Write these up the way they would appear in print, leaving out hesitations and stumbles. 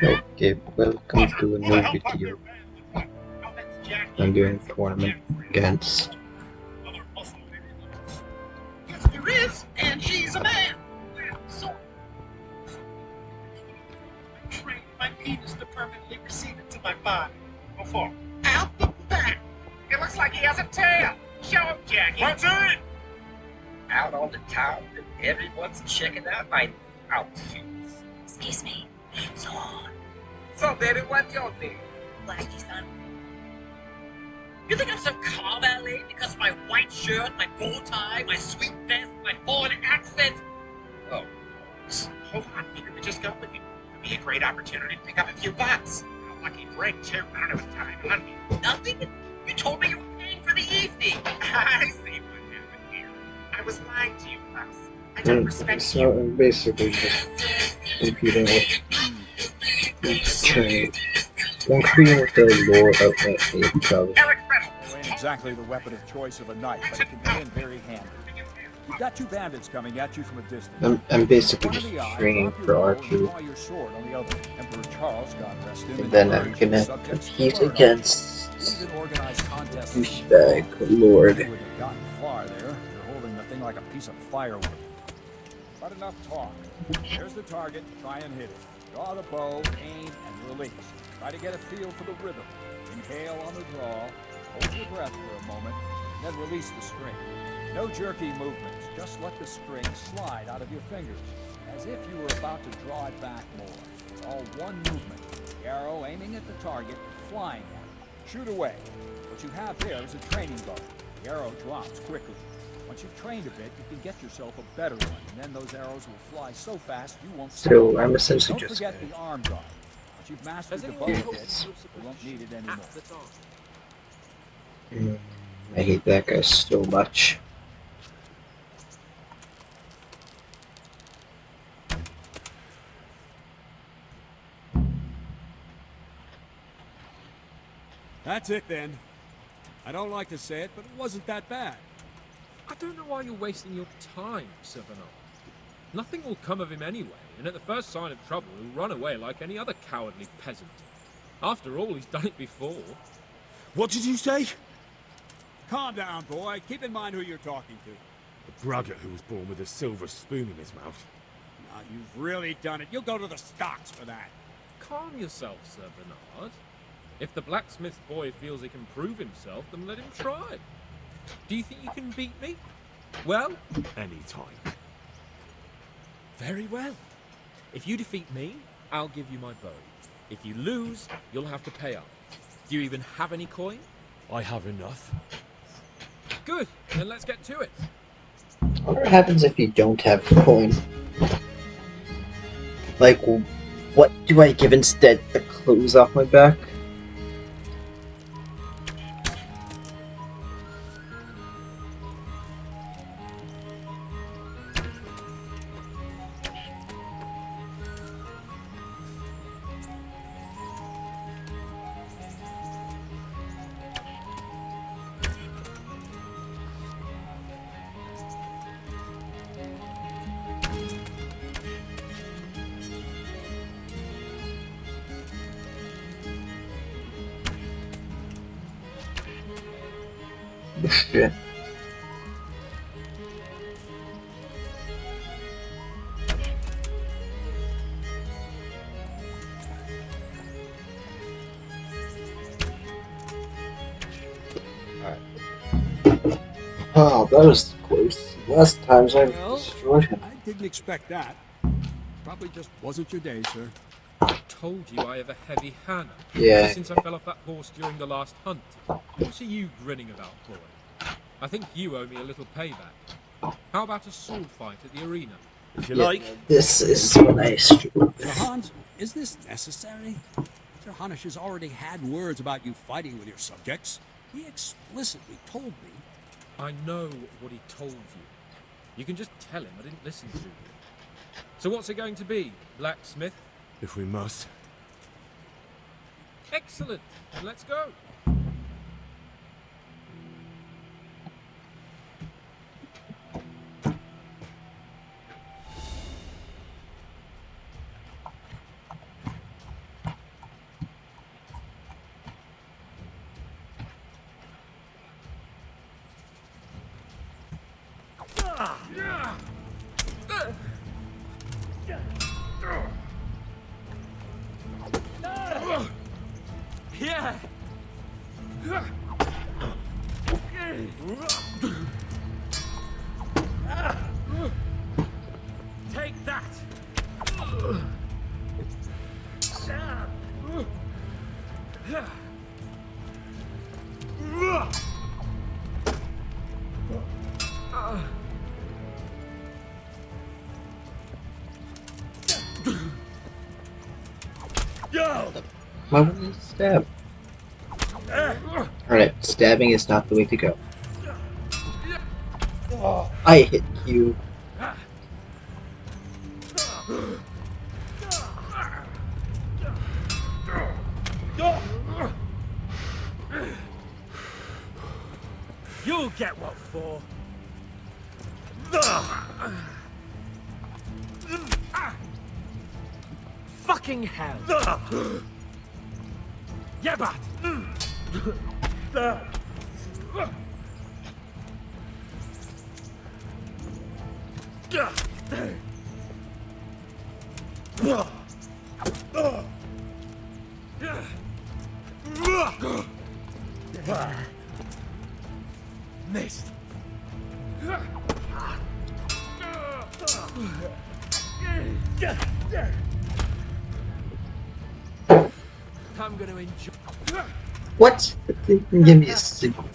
Okay, welcome to a new video. I'm doing a tournament against. Yes, there is, and he's a man. So, I trained my penis to permanently receive it to my body. How far? Out the back. It looks like he has a tail. Show him, Jackie. What's it? Out on the town, and everyone's checking out my outfits. Excuse me. So, baby, what's your name? Blackie, son. You think I'm some car valet because of my white shirt, my bow tie, my sweet vest, my foreign accent? Oh, Hold on, Peter. We just got with you. It'd be a great opportunity to pick up a few bucks. A lucky break, too. I don't know what time. Honey. nothing? You told me you were paying for the evening. I see what happened here. I was lying to you, Klaus. I don't respect So you. I'm basically just competing with training. I'm competing with the lore of my travel. Eric Reynolds. Ain't exactly the weapon of choice of a knight, but it can come in very handy. You've got two bandits coming at you from a distance. I'm basically One in just the eye, training drop your for bow, archery, and draw your sword on the other. Emperor Charles, God rest him, and then I'm encouraged gonna his subjects to compete learn against even organize contests. douchebag You Lord. wouldn't have gotten far there. You're holding the thing like a piece of firewood. But enough talk. There's the target. Try and hit it. Draw the bow, aim, and release. Try to get a feel for the rhythm. Inhale on the draw. Hold your breath for a moment, then release the string. No jerky movements. Just let the string slide out of your fingers, as if you were about to draw it back more. It's all one movement. The arrow aiming at the target, flying at it. Shoot away. What you have there is a training bow. The arrow drops quickly. Once you've trained a bit, you can get yourself a better one, and then those arrows will fly so fast you won't see So them. I'm essentially Don't just forget the arm guard. Once you've mastered the bow bit, you won't need it anymore. I hate that guy so much. That's it then. I don't like to say it, but it wasn't that bad. I don't know why you're wasting your time, Sir Bernard. Nothing will come of him anyway, and at the first sign of trouble, he'll run away like any other cowardly peasant. After all, he's done it before. What did you say? Calm down, boy. Keep in mind who you're talking to. The braggart who was born with a silver spoon in his mouth. Now, you've really done it. You'll go to the stocks for that. Calm yourself, Sir Bernard. If the blacksmith boy feels he can prove himself, then let him try. Do you think you can beat me? Well, Any time. very well. If you defeat me, I'll give you my bow. If you lose, you'll have to pay up. Do you even have any coin? I have enough. Good, then let's get to it. What happens if you don't have coin? Like, what do I give instead? The clothes off my back? Shit. Oh, that was close. Last times I Well, destroyed him. I didn't expect that. Probably just wasn't your day, sir. I told you I have a heavy hand. Yeah. Since I fell off that horse during the last hunt. What are you grinning about, boy? I think you owe me a little payback. How about a sword fight at the arena? If you Yeah, like. this is when I struggle. Sir Hans, is this necessary? Sir Hanush has already had words about you fighting with your subjects. He explicitly told me. I know what he told you. You can just tell him I didn't listen to you. So what's it going to be, blacksmith? If we must. Excellent, then let's go. Yeah. Take that. Why would you stab? Alright, stabbing is not the way to go. I hit you. You'll get what for. Fucking hell. Yeah, but. Missed. I'm gonna enjoy. What? Give me a signal.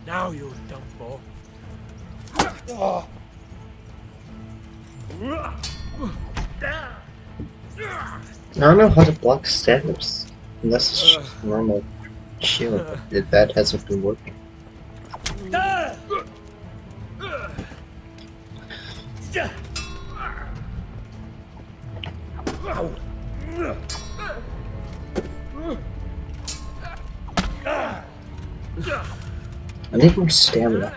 Now you're done for. I don't know how to block stabs. Unless it's just normal shield. But that hasn't been working. I need more stamina.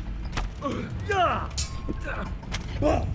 Fuck! Fuck.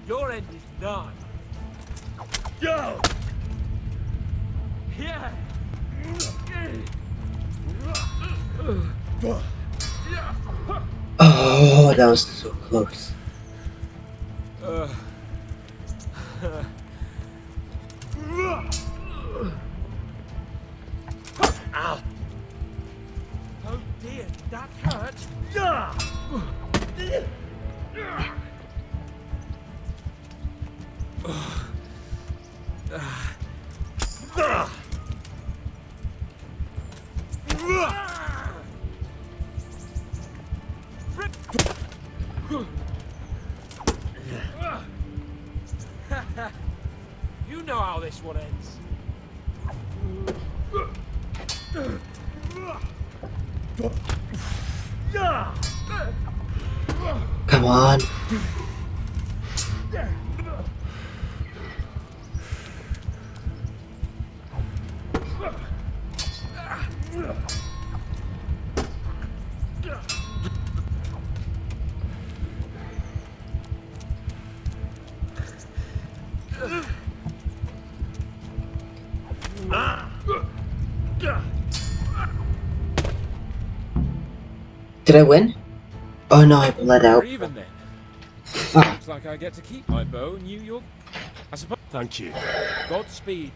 Your end is done. Go! Yeah! Oh, that was so close. Ow! Oh dear, that hurt. You know how this one ends. Come on. Did I win? Oh no, I bled We're out. even then. Fuck. Looks like I get to keep my bow, and you, I suppose. Thank you. Godspeed.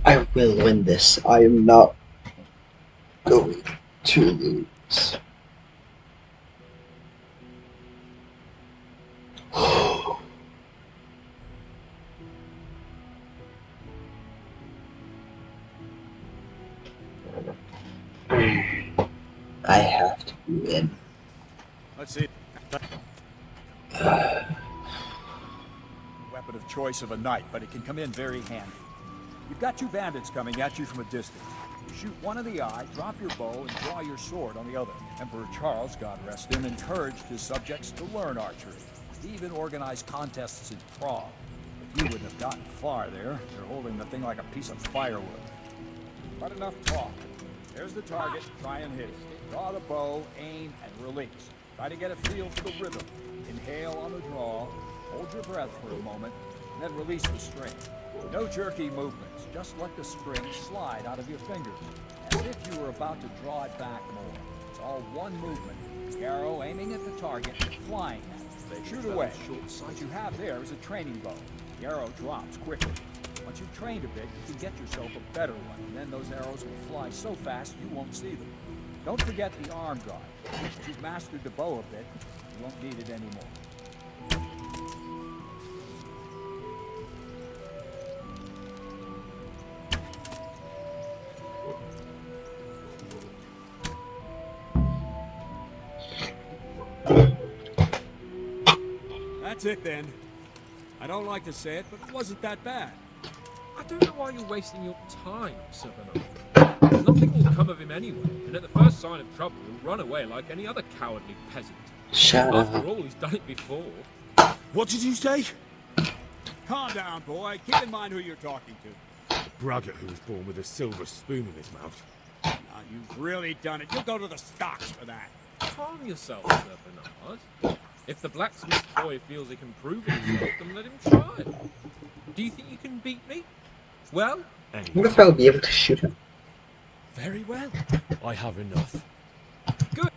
I will win this. I am not going to lose. I have to win. Let's see. Weapon of choice of a knight, but it can come in very handy. You've got two bandits coming at you from a distance. You shoot one in the eye, drop your bow, and draw your sword on the other. Emperor Charles, God rest him, encouraged his subjects to learn archery. He even organized contests in Prague. But you wouldn't have gotten far there. You're holding the thing like a piece of firewood. But enough talk. There's the target. Try and hit it. Draw the bow, aim, and release. Try to get a feel for the rhythm. Inhale on the draw, hold your breath for a moment, and then release the string. No jerky movements, just let the string slide out of your fingers, as if you were about to draw it back more. It's all one movement. The arrow aiming at the target, flying at it. Shoot away. What you have there is a training bow. The arrow drops quickly. Once you've trained a bit, you can get yourself a better one, and then those arrows will fly so fast you won't see them. Don't forget the arm guard. Once you've mastered the bow a bit, you won't need it anymore. That's it then. I don't like to say it, but it wasn't that bad. I don't know why you're wasting your time, Sir Bernard. Nothing will come of him anyway, and at the first sign of trouble, he'll run away like any other cowardly peasant. Shut After up. all, he's done it before. What did you say? Calm down, boy. Keep in mind who you're talking to. Braggart, who was born with a silver spoon in his mouth. Now, you've really done it. You'll go to the stocks for that. Calm yourself, Sir Bernard. If the blacksmith boy feels he can prove himself, then let him try. Do you think you can beat me? Well, I wonder if I'll be able to shoot him. very well. I have enough. Good.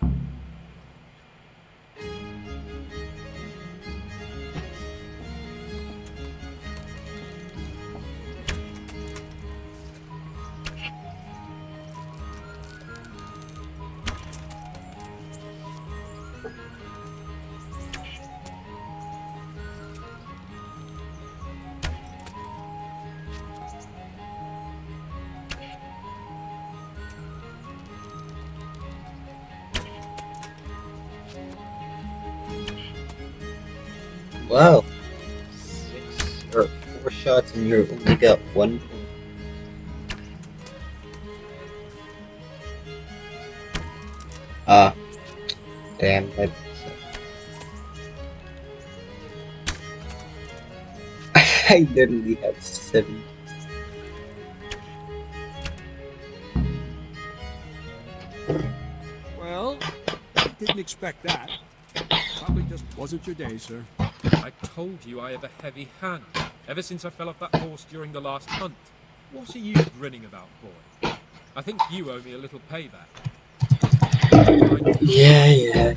Wow. 6 or 4 shots and you only got 1 point. Ah. Damn. I literally had 7. Well, didn't expect that. Probably just wasn't your day, sir. I told you I have a heavy hand, ever since I fell off that horse during the last hunt. What are you grinning about, boy? I think you owe me a little payback. Yeah,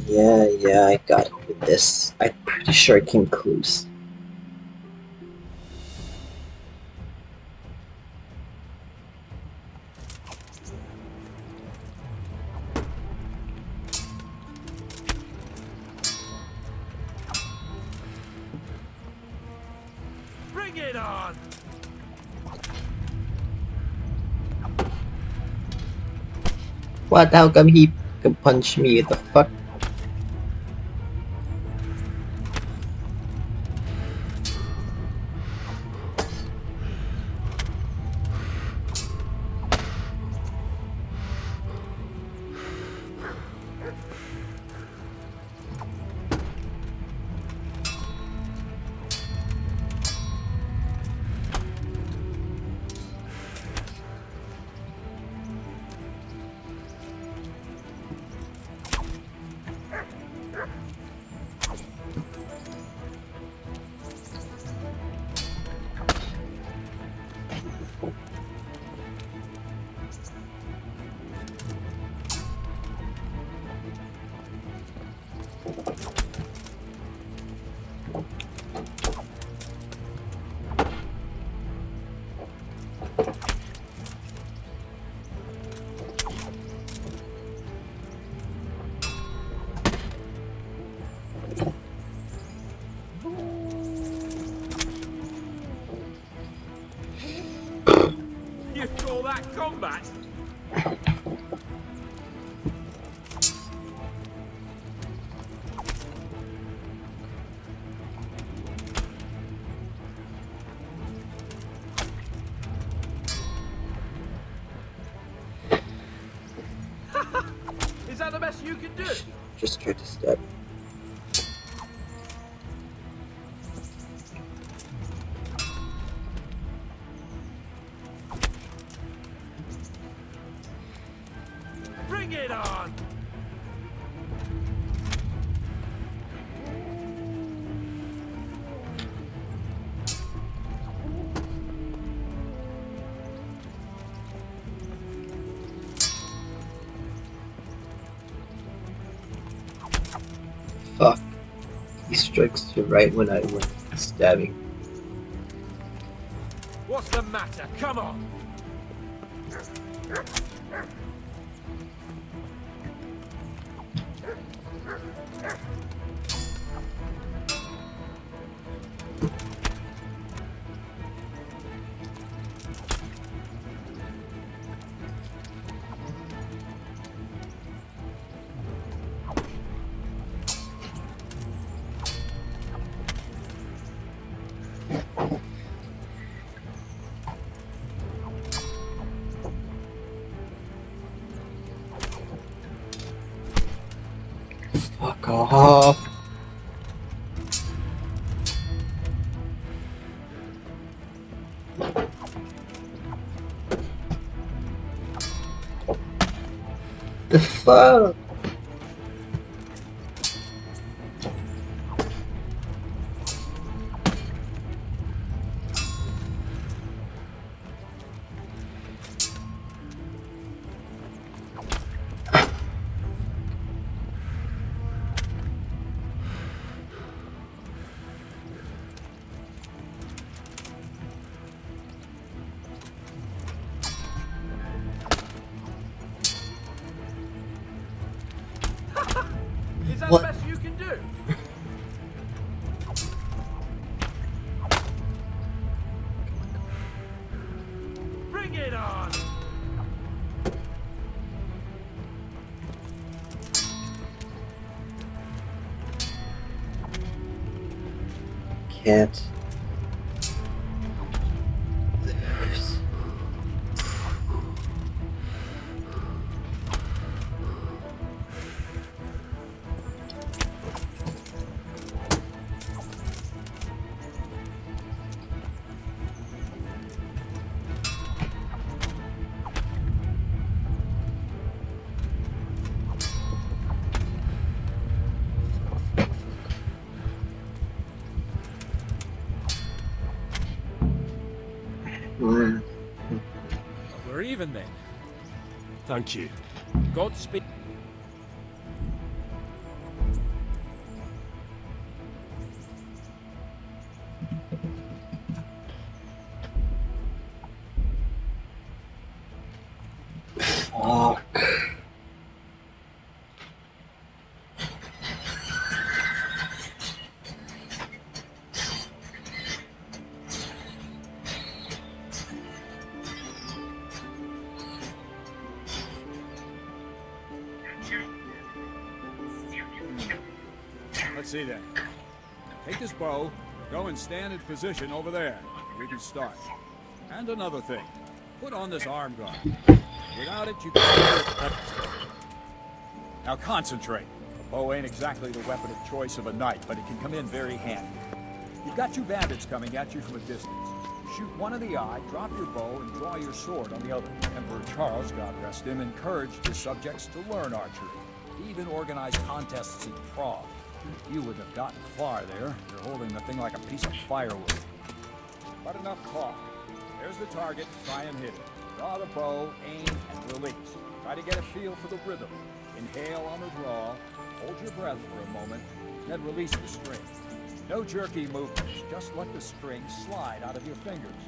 I got it with this. I'm pretty sure I came close. Bring it on! What? How come he can punch me? What the fuck? combat. Is that the best you can do? Just tried to stab. Bring it on! Fuck. He strikes you right when I went stabbing. What's the matter? Come on! Fuck off. The fuck? Is that What? the best you can do? Bring it on! Can't lose. Mm. We're even then. Thank you. Godspeed. Fuck. Let's see then. Take this bow, go and stand in position over there. We can start. And another thing. Put on this arm guard. Without it, you can... Now concentrate. A bow ain't exactly the weapon of choice of a knight, but it can come in very handy. You've got two bandits coming at you from a distance. Shoot one in the eye, drop your bow, and draw your sword on the other. Emperor Charles, God rest him, encouraged his subjects to learn archery. He even organized contests in Prague. You wouldn't have gotten far there. You're holding the thing like a piece of firewood. But enough talk. There's the target. Try and hit it. Draw the bow, aim, and release. Try to get a feel for the rhythm. Inhale on the draw. Hold your breath for a moment. Then release the string. No jerky movements. Just let the string slide out of your fingers.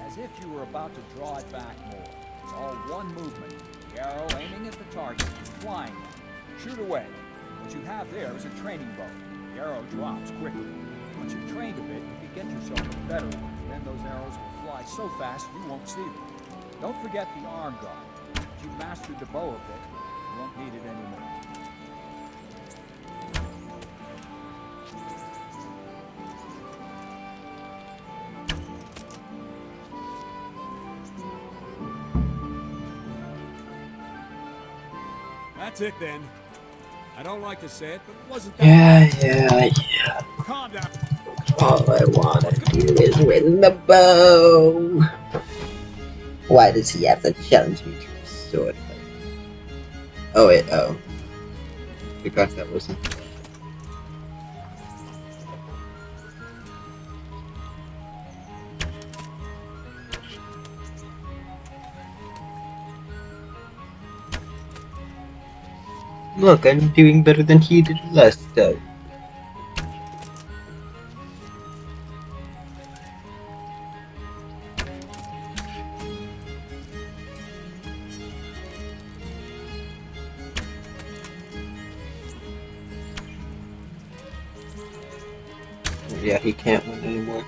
As if you were about to draw it back more. It's all one movement. The arrow aiming at the target and flying them. Shoot away. What you have there is a training bow. The arrow drops quickly. Once you've trained a bit, you can get yourself a better one. Then those arrows will fly so fast you won't see them. Don't forget the arm guard. Once you mastered the bow a bit, you won't need it anymore. That's it then. I don't like to say it, but it wasn't that Yeah. Calm down. All I wanna do is win the bow. Why does he have to challenge me to a sword fight? Oh wait, forgot that wasn't. Look, I'm doing better than he did last time. Yeah, he can't win anymore.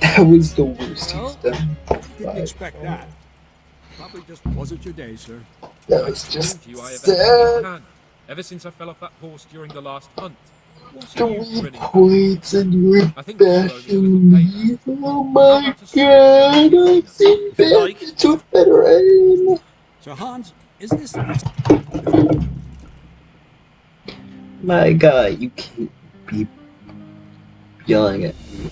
That was the worst he's done. Didn't expect that. Probably just wasn't your day, sir. That I was just told you I eventually sad. can. Ever since I fell off that horse during the last hunt. What are you 3 grinning about? points and you're I think you owe me a little bashing payback. me. Oh How my about a swift and god, easy I've cleanup? seen If you like. bandits with better aim. So, Hans, is this... My god, you can't be yelling at me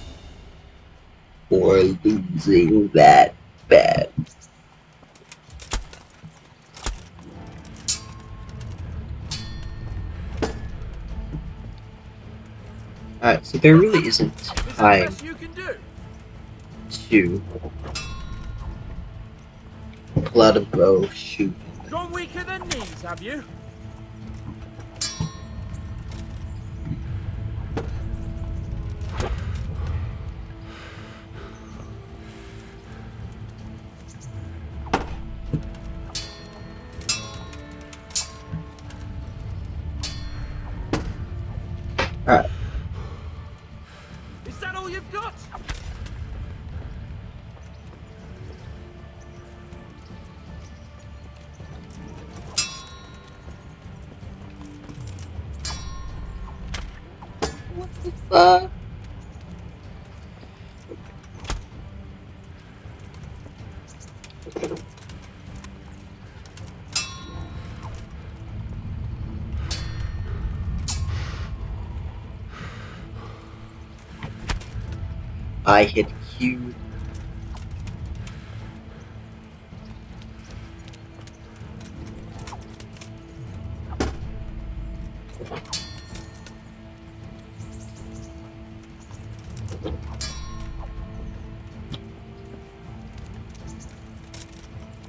for losing that bad. Alright, so there really isn't time you can do. to pull out a bow, shoot. Gone weaker than knees, have you? Alright, Is that all you've got? I hit Q.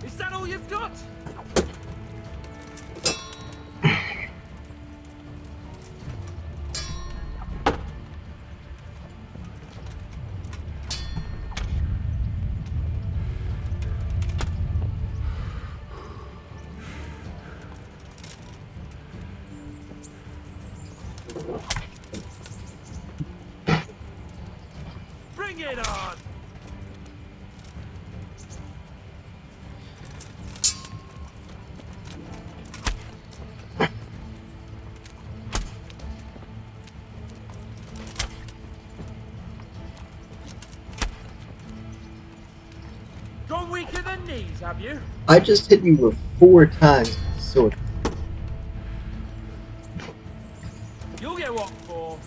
Is that all you've got? Bring it on! Gone weaker than knees, have you? I just hit you with 4 times with the sword. You'll get what for.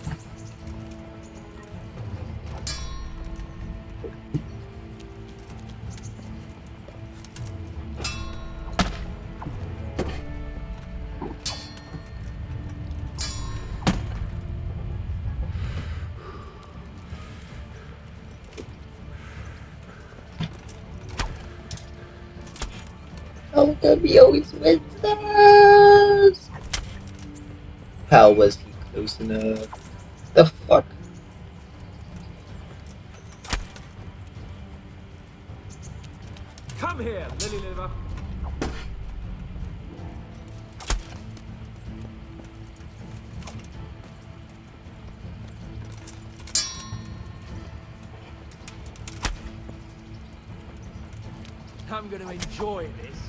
Oh, he always wins this! How was he close enough? The fuck? Come here, Lily Liver. I'm going to enjoy this.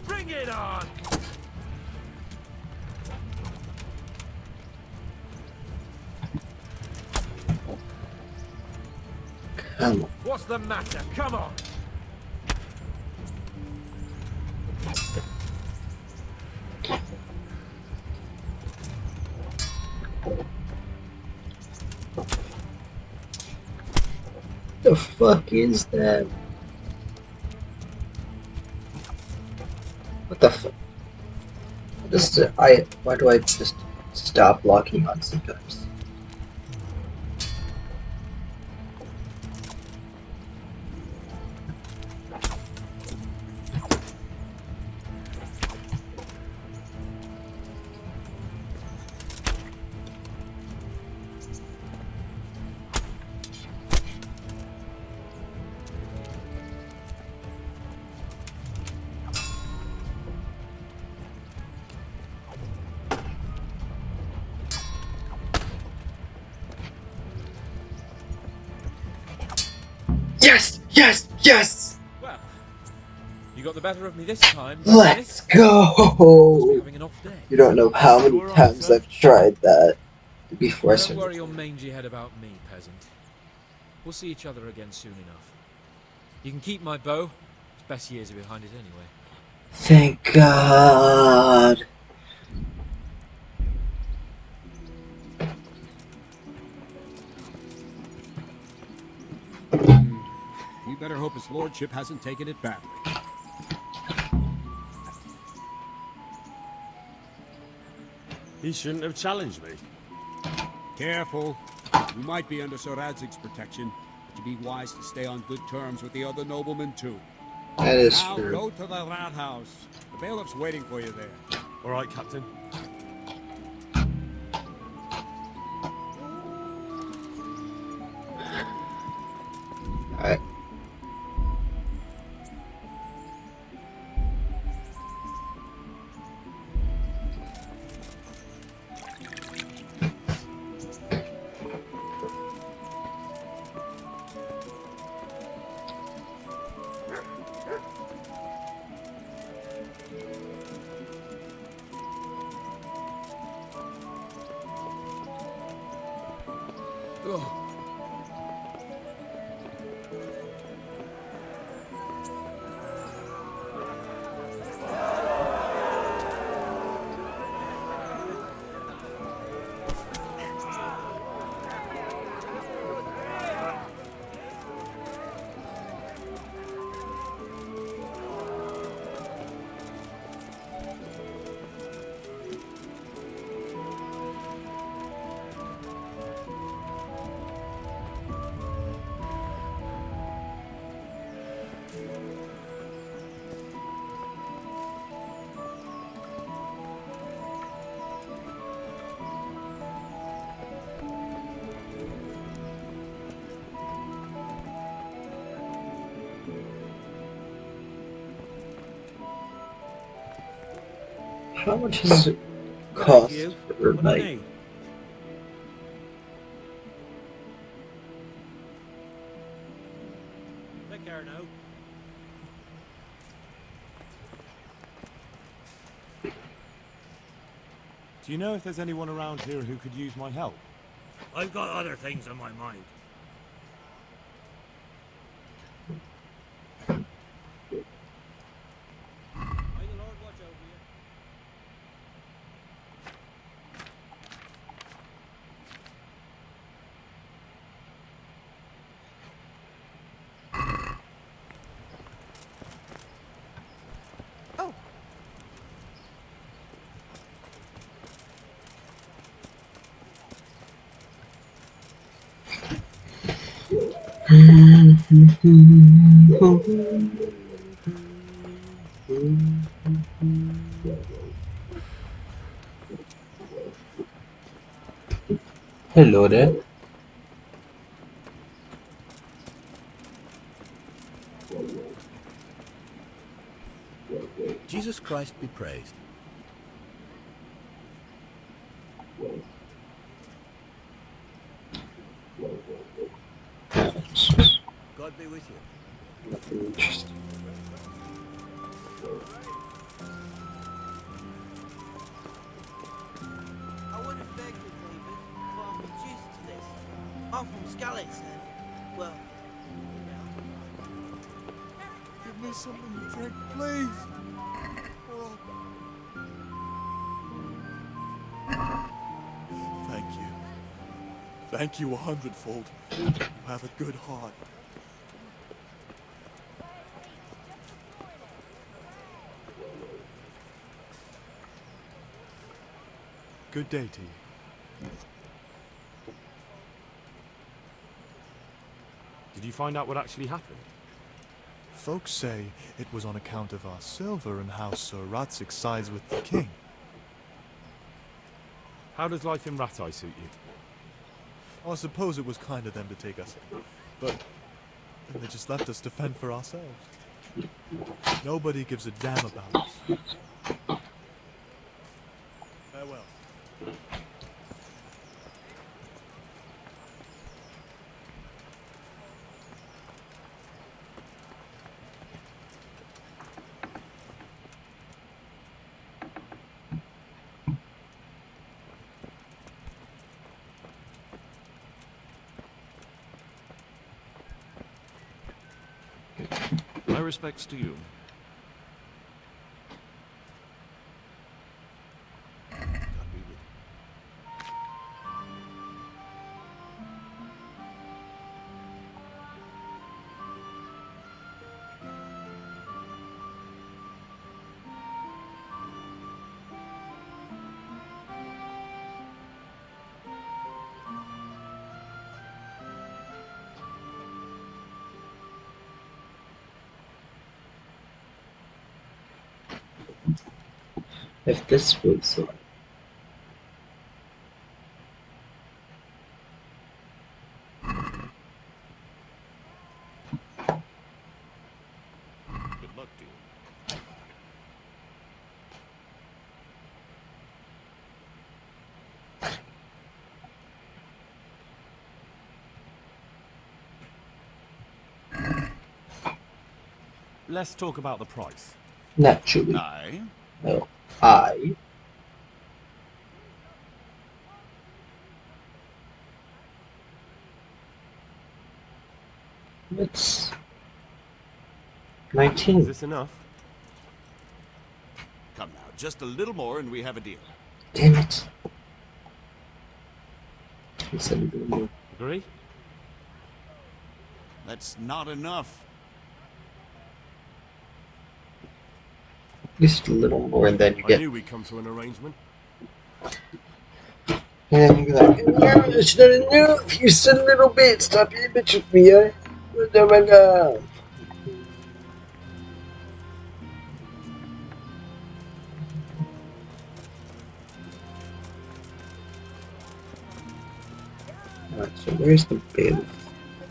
Bring it on! Come on. What's the matter? Come on! The fuck is that? What the fuck? Why do I just stop locking on sometimes? Yes! Yes! Yes! Well, you got the better of me this time. Let's Must be go! having an off day. You don't know how many You're right, times sir. I've tried that before I Don't started. worry your mangy head about me, peasant. We'll see each other again soon enough. You can keep my bow. Its best years are behind it anyway. Thank God. You better hope his lordship hasn't taken it badly. He shouldn't have challenged me. Careful. You might be under Sir Radzig's protection, but you'd be wise to stay on good terms with the other noblemen too. That is Now true. go to the rat house. The bailiff's waiting for you there. All right, Captain. Alright. Ugh. How much does it cost you. for, What do you like, need? Take care now. Do you know if there's anyone around here who could use my help? I've got other things on my mind. May the Lord watch over you. hello there. Christ be praised. God be with you. Nothing interesting. I would have begged you, David, but I'm reduced to this. I'm from Skalitz and, well, Give me something to drink, please. Oh. Thank you. Thank you 100-fold. You have a good heart. Good day to you. Did you find out what actually happened? Folks say it was on account of our silver and how Sir Ratzik sides with the king. How does life in Ratai suit you? I suppose it was kind of them to take us, but then they just left us to fend for ourselves. Nobody gives a damn about us. Farewell. My respects to you. God be with you. If this was on. Good luck to you. Let's talk about the price. Naturally. Aye. No. I. It's 19. Is this enough? Come now, just a little more and we have a deal. Damn it. He said a little more. Agree? That's not enough. Just a little more, and then you I get. knew we'd come to an arrangement. And then you go like, no, it's not enough. You said a little bit. Stop being a bitch with me, eh? Oh my god. Alright, so where's the bailiff?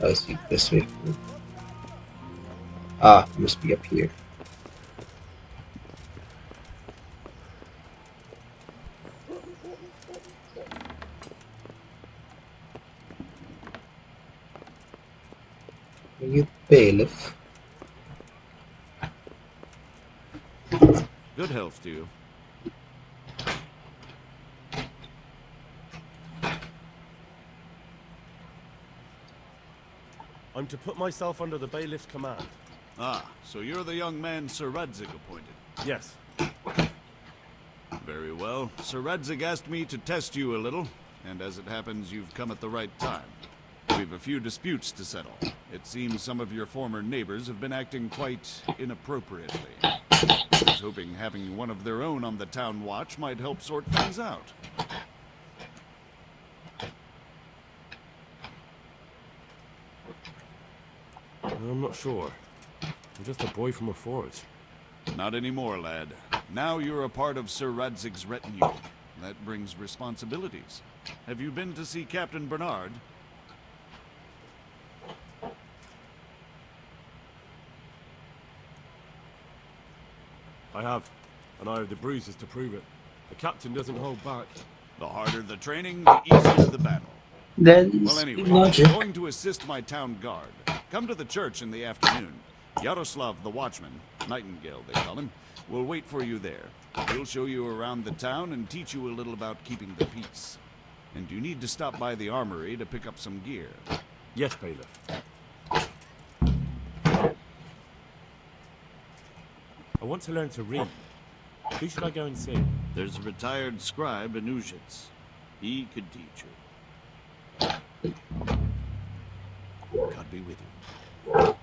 Oh, it's this way. Ah, it must be up here. Are you the bailiff? Good health to you. I'm to put myself under the bailiff's command. Ah, so you're the young man Sir Radzig appointed. Yes. Very well. Sir Radzig asked me to test you a little, and as it happens, you've come at the right time. We've a few disputes to settle. It seems some of your former neighbors have been acting quite inappropriately. I was hoping having one of their own on the town watch might help sort things out. I'm not sure. I'm just a boy from a forge. Not anymore, lad. Now you're a part of Sir Radzig's retinue. That brings responsibilities. Have you been to see Captain Bernard? I have. and I have the bruises to prove it. The captain doesn't hold back. The harder the training, the easier the battle. Well, That's anyway, logic. I'm going to assist my town guard. Come to the church in the afternoon. Yaroslav the watchman, Nightingale they call him, will wait for you there. He'll show you around the town and teach you a little about keeping the peace. And you need to stop by the armory to pick up some gear. Yes, Bailiff. I want to learn to read. Who should I go and see? There's a retired scribe in Uzhitz. He could teach you. God be with you.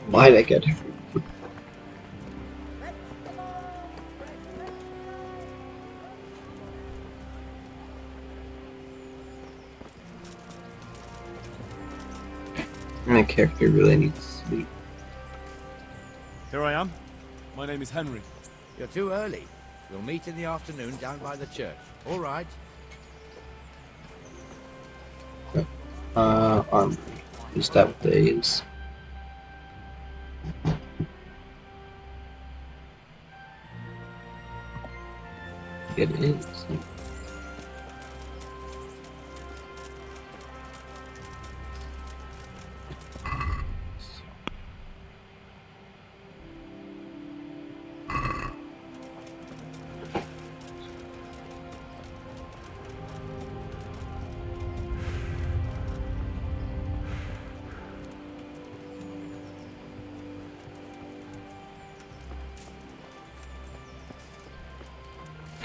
Why'd I get it? My character really needs sleep. Here I am. My name is Henry. You're too early. We'll meet in the afternoon down by the church. All right. Armory. Is that what they use? It is.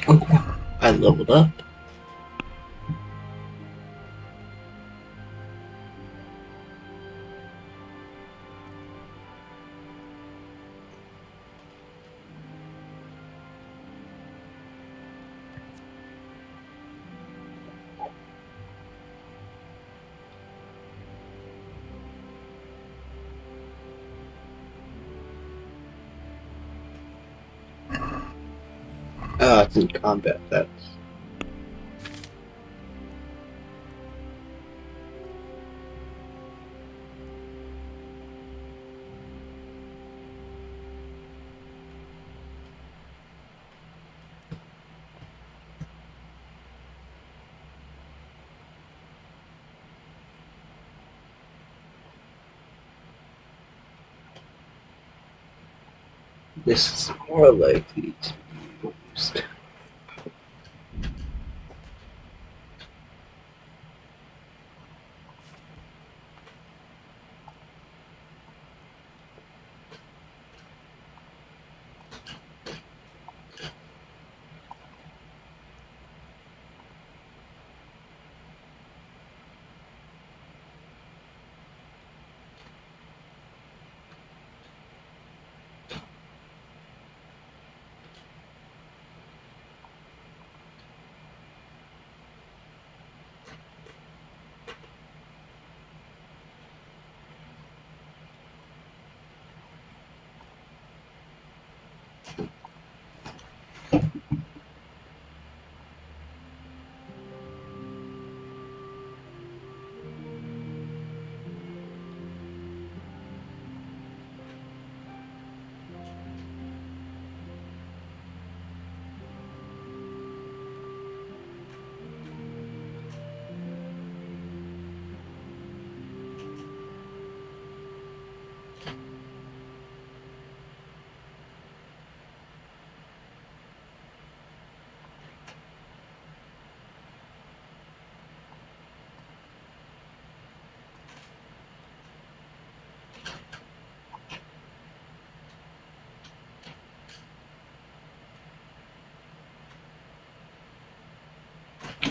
Oh, I leveled up. Oh, it's in combat, that's... This is more likely to be used.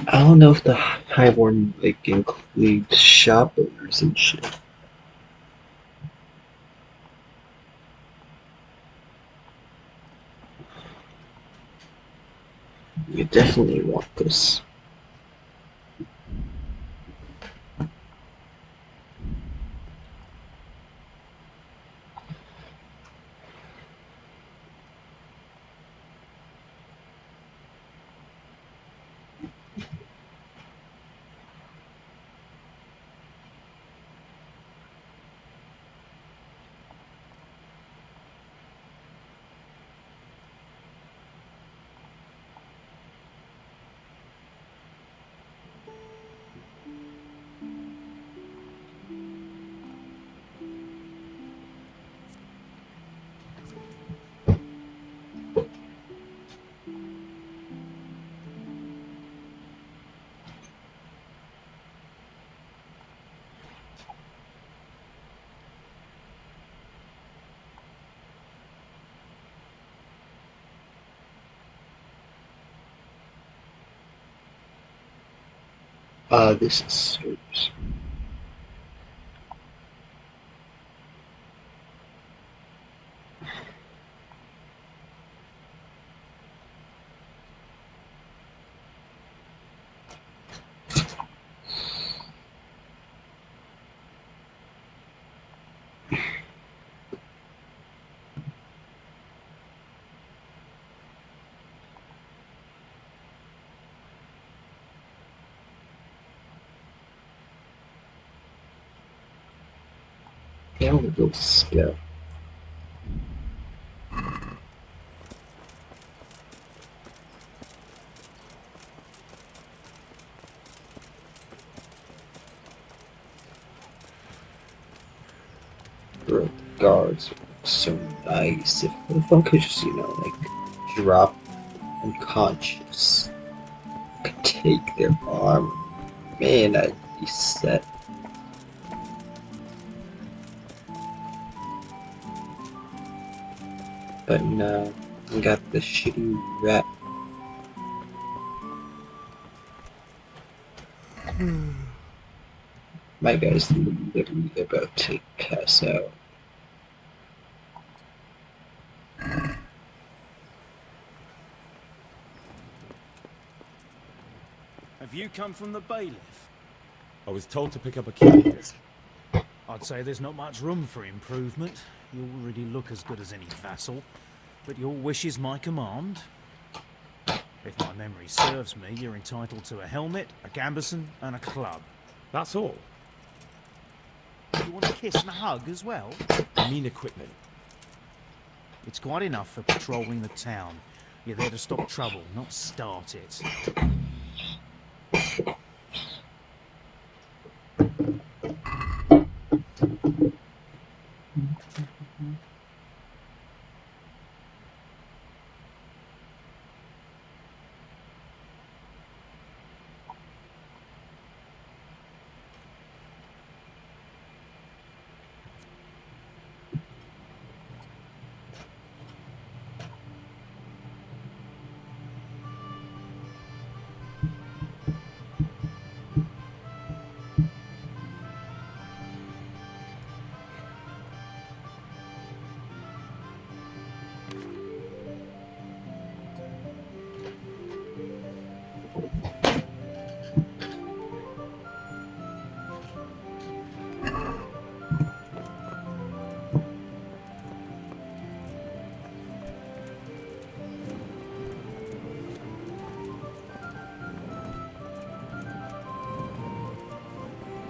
I don't know if the Highborn like includes shop owners and shit. You definitely want this. This is scopes. Yeah, we'll go scout. Bro, the guards are so nice. If one could just, like, drop unconscious, could take their armor, man, I'd be set. But no, I got the shitty rat. My guy's literally about to pass out. Have you come from the bailiff? I was told to pick up a key. I'd say there's not much room for improvement. You already look as good as any vassal, but your wish is my command. If my memory serves me, you're entitled to a helmet, a gambeson, and a club. That's all? You want a kiss and a hug as well? I mean equipment. It's quite enough for patrolling the town. You're there to stop trouble, not start it.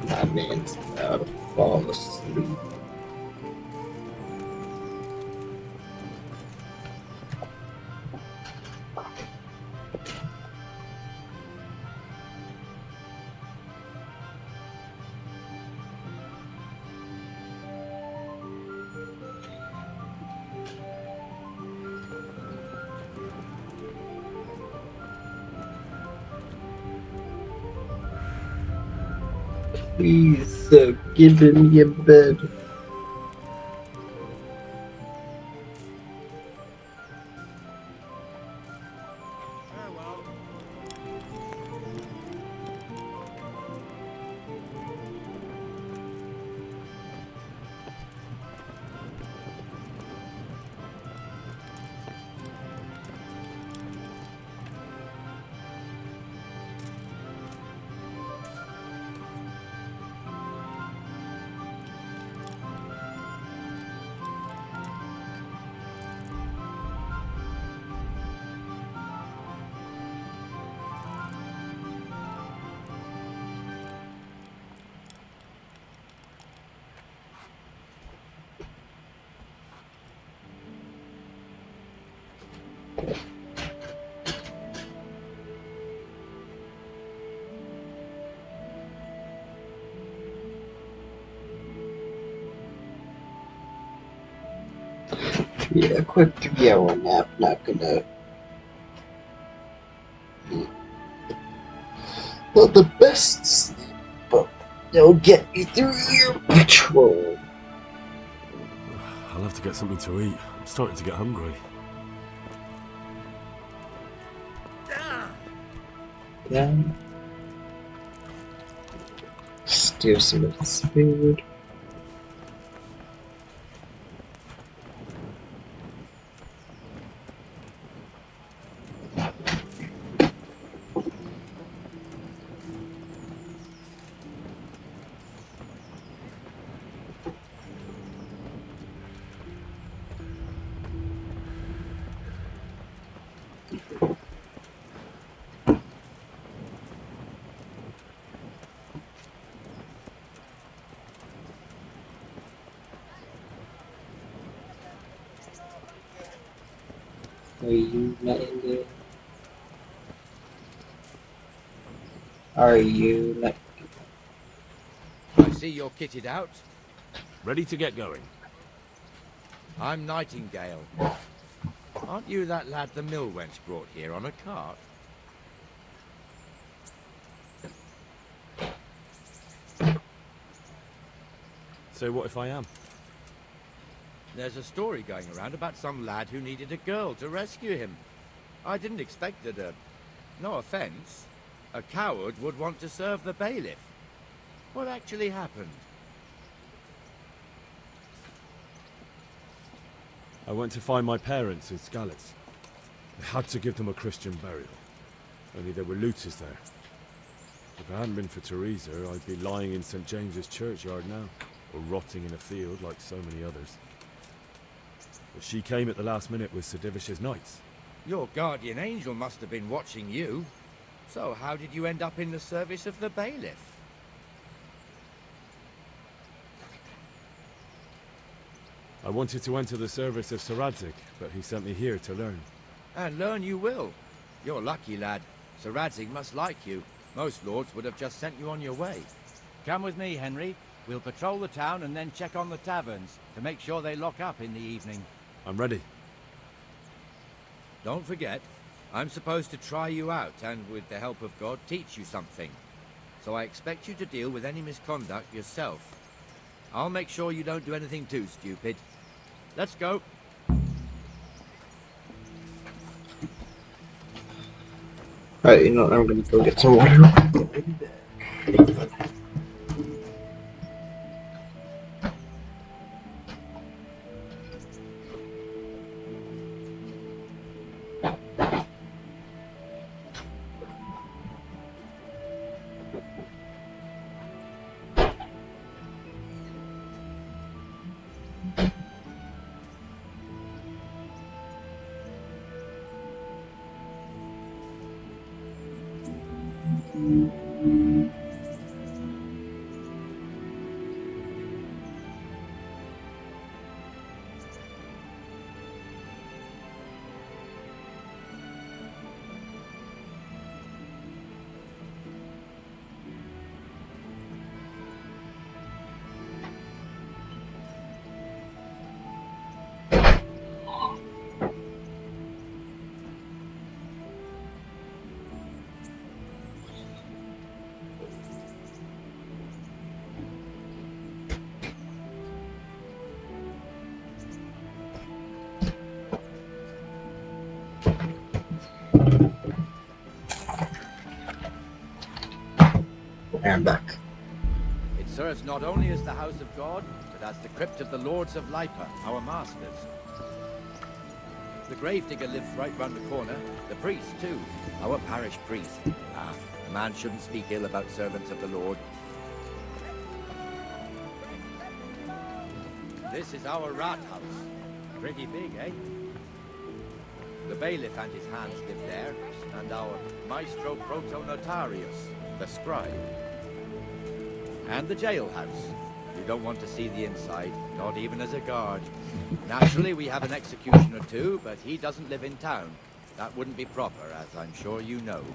That man's about to fall asleep. Please, give me a bed. Yeah, a quick 3-hour nap, not the best sleep, but it'll get me through your patrol. I'll have to get something to eat. I'm starting to get hungry. Yeah. do some of this food. Are you letting go? Are you letting I see you're kitted out. Ready to get going. I'm Nightingale. Aren't you that lad the mill wench brought here on a cart? So what if I am? There's a story going around about some lad who needed a girl to rescue him. I didn't expect that no offense, a coward would want to serve the bailiff. What actually happened? I went to find my parents in Skalitz. I had to give them a Christian burial. Only there were looters there. If it hadn't been for Teresa, I'd be lying in St. James's churchyard now, or rotting in a field like so many others. But she came at the last minute with Sir Divish's knights. Your guardian angel must have been watching you. So how did you end up in the service of the bailiff? I wanted to enter the service of Sir Radzig, but he sent me here to learn. And learn you will. You're lucky, lad. Sir Radzig must like you. Most lords would have just sent you on your way. Come with me, Henry. We'll patrol the town and then check on the taverns to make sure they lock up in the evening. I'm ready. Don't forget, I'm supposed to try you out and, with the help of God, teach you something. So I expect you to deal with any misconduct yourself. I'll make sure you don't do anything too stupid. Let's go. Right, you know what, I'm gonna go get some water. I'm back. It serves not only as the house of God, but as the crypt of the lords of Lipa, our masters. The gravedigger lives right round the corner. The priest, too. Our parish priest. Ah, a man shouldn't speak ill about servants of the Lord. This is our rat house. Pretty big, eh? The bailiff and his hands live there, and our maestro protonotarius, the scribe. And the jailhouse. You don't want to see the inside, not even as a guard. Naturally, we have an executioner too, but he doesn't live in town. That wouldn't be proper, as I'm sure you know.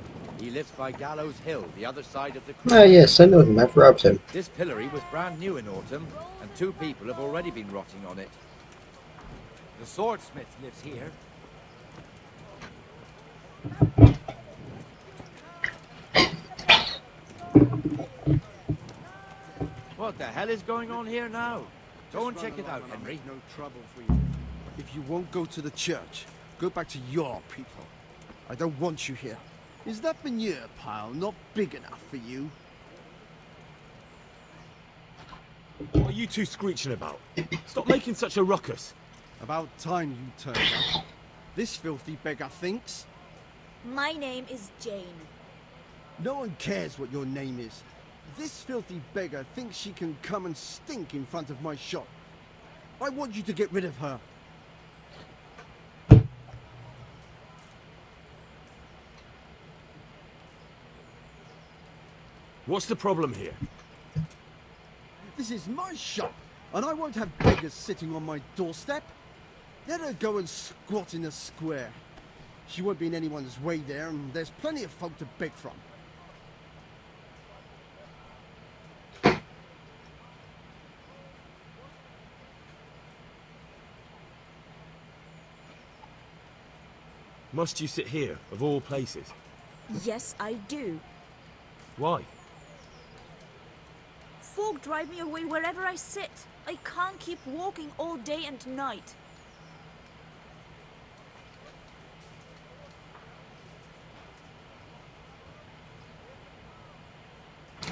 He lives by Gallows Hill, the other side of the creek. Ah, yes, I know him. I've robbed him. This pillory was brand new in autumn, and 2 people have already been rotting on it. The swordsmith lives here. What the hell is going on here now? Go and check it out, Henry. No trouble for you. If you won't go to the church, go back to your people. I don't want you here. Is that manure pile not big enough for you? What are you two screeching about? Stop making such a ruckus. About time you turned up. This filthy beggar thinks. My name is Jane. No one cares what your name is. This filthy beggar thinks she can come and stink in front of my shop. I want you to get rid of her. What's the problem here? This is my shop, and I won't have beggars sitting on my doorstep. Let her go and squat in a square. She won't be in anyone's way there, and there's plenty of folk to beg from. Must you sit here, of all places? Yes, I do. Why? Folk drive me away wherever I sit. I can't keep walking all day and night.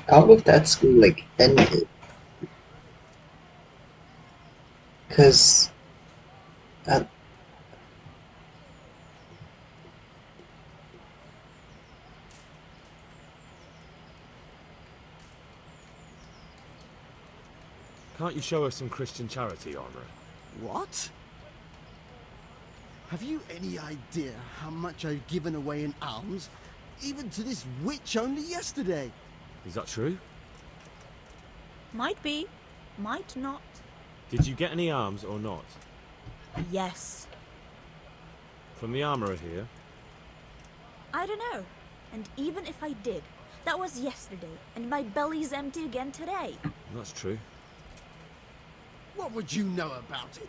How if that school like ended? Cause can't you show us some Christian charity, Armourer? What? Have you any idea how much I've given away in alms? Even to this witch only yesterday. Is that true? Might be, might not. Did you get any alms or not? Yes. From the Armourer here? I don't know. And even if I did, that was yesterday, and my belly's empty again today. That's true. What would you know about it?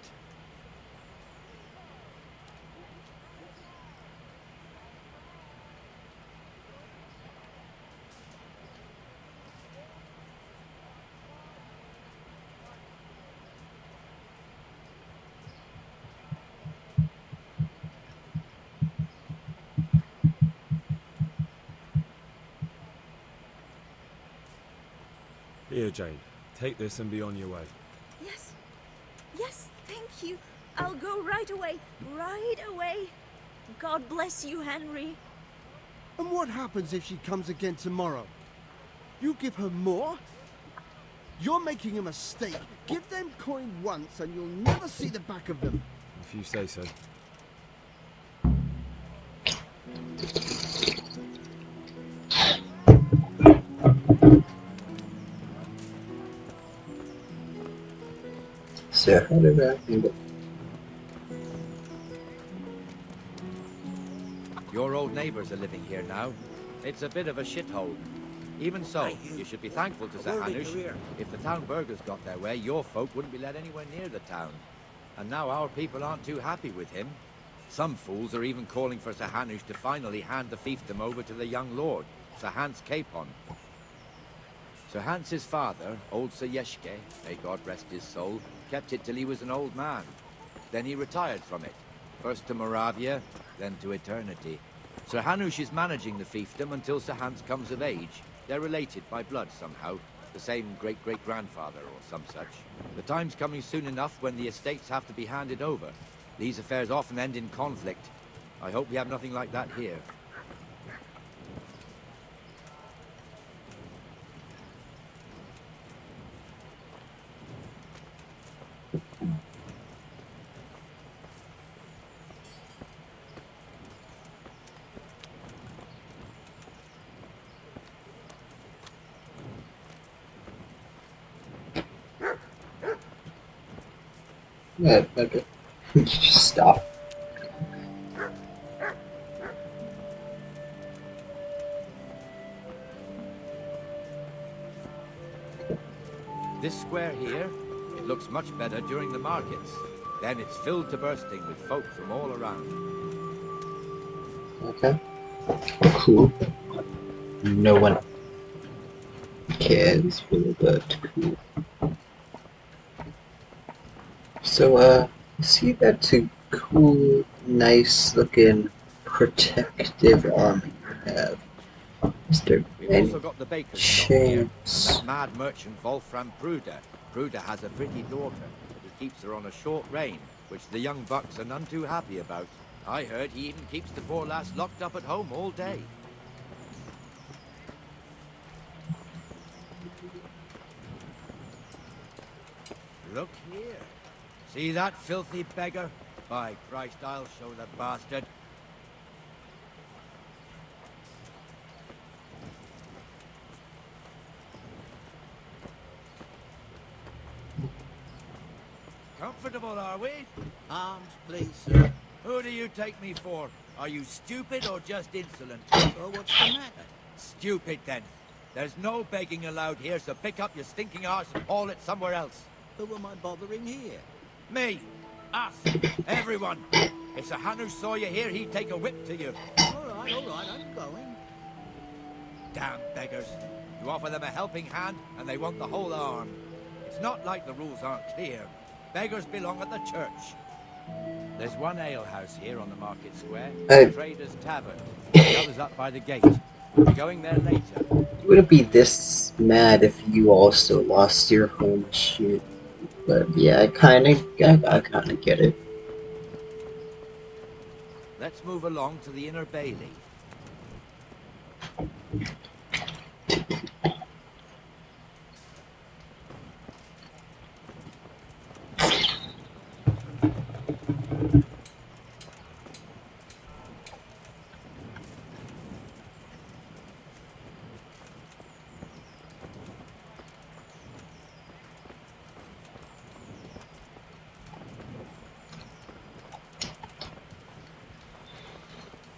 Here, Jane. Take this and be on your way. Yes. Yes, thank you. I'll go right away. Right away. God bless you, Henry. And what happens if she comes again tomorrow? You give her more? You're making a mistake. Give them coin once and you'll never see the back of them. If you say so. So how did that handle? Your old neighbours are living here now. It's a bit of a shithole. Even so, you should be thankful to Sir Hanush. If the town burghers got their way, your folk wouldn't be let anywhere near the town. And now our people aren't too happy with him. Some fools are even calling for Sir Hanush to finally hand the fiefdom over to the young lord, Sir Hans Capon. Sir Hans's father, old Sir Yeshke, may God rest his soul, kept it till he was an old man. Then he retired from it, first to Moravia, then to eternity. Sir Hanush is managing the fiefdom until Sir Hans comes of age. They're related by blood somehow, the same great-great-grandfather or some such. The time's coming soon enough when the estates have to be handed over. These affairs often end in conflict. I hope we have nothing like that here. Yeah, okay. Just stop. This square here, it looks much better during the markets. Then it's filled to bursting with folk from all around. Okay. Cool. No one cares, but cool. So, see that's a cool, nice looking protective armor you have. Is there We've any also got the baker's shop here. chance? That mad merchant Wolfram Pruder Magruder has a pretty daughter. He keeps her on a short rein, which the young bucks are none too happy about. I heard he even keeps the poor lass locked up at home all day. Look here. See that filthy beggar? By Christ, I'll show the bastard. Comfortable, are we? Arms, please, sir. Who do you take me for? Are you stupid or just insolent? Oh, what's the matter? Stupid, then. There's no begging allowed here, so pick up your stinking arse and haul it somewhere else. Who am I bothering here? Me. Us. Everyone. If Sir Hanush saw you here, he'd take a whip to you. All right, I'm going. Damn beggars. You offer them a helping hand, and they want the whole arm. It's not like the rules aren't clear. Beggars belong at the church. There's one alehouse here on the market square, the Trader's Tavern. The other's up by the gate. We'll be going there later. You wouldn't be this mad if you also lost your home shit. But yeah, I kinda get it. Let's move along to the Inner Bailey.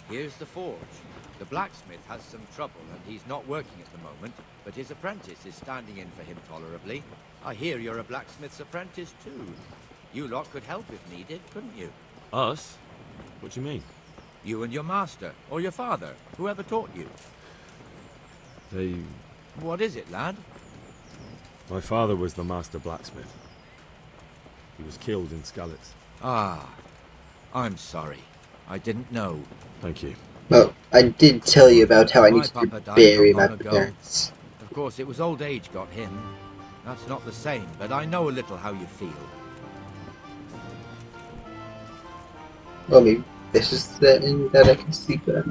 Here's the forge. The blacksmith has some trouble and he's not working at the moment, but his apprentice is standing in for him tolerably. I hear you're a blacksmith's apprentice too. You lot could help if needed, couldn't you? Us? What do you mean? You and your master, or your father, whoever taught you. They... What is it, lad? My father was the master blacksmith. He was killed in Skalitz. Ah, I'm sorry. I didn't know. Thank you. Well, I did tell you about how I need to bury my ago. parents. Of course, it was old age got him. That's not the same, but I know a little how you feel. Well, maybe this is the inn that I can sleep at.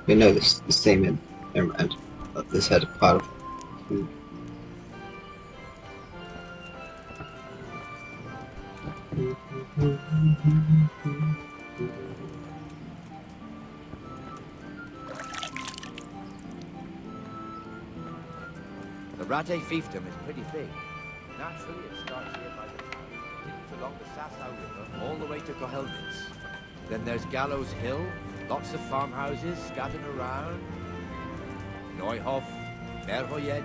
Wait, no, this is the same inn. Never mind. I thought this had a pot of food. The Rate fiefdom is pretty big. Naturally, it starts here by the town, continues along the Sasau River, all the way to Kohelnitz. Then there's Gallows Hill, lots of farmhouses scattered around. Neuhof, Merhoyed.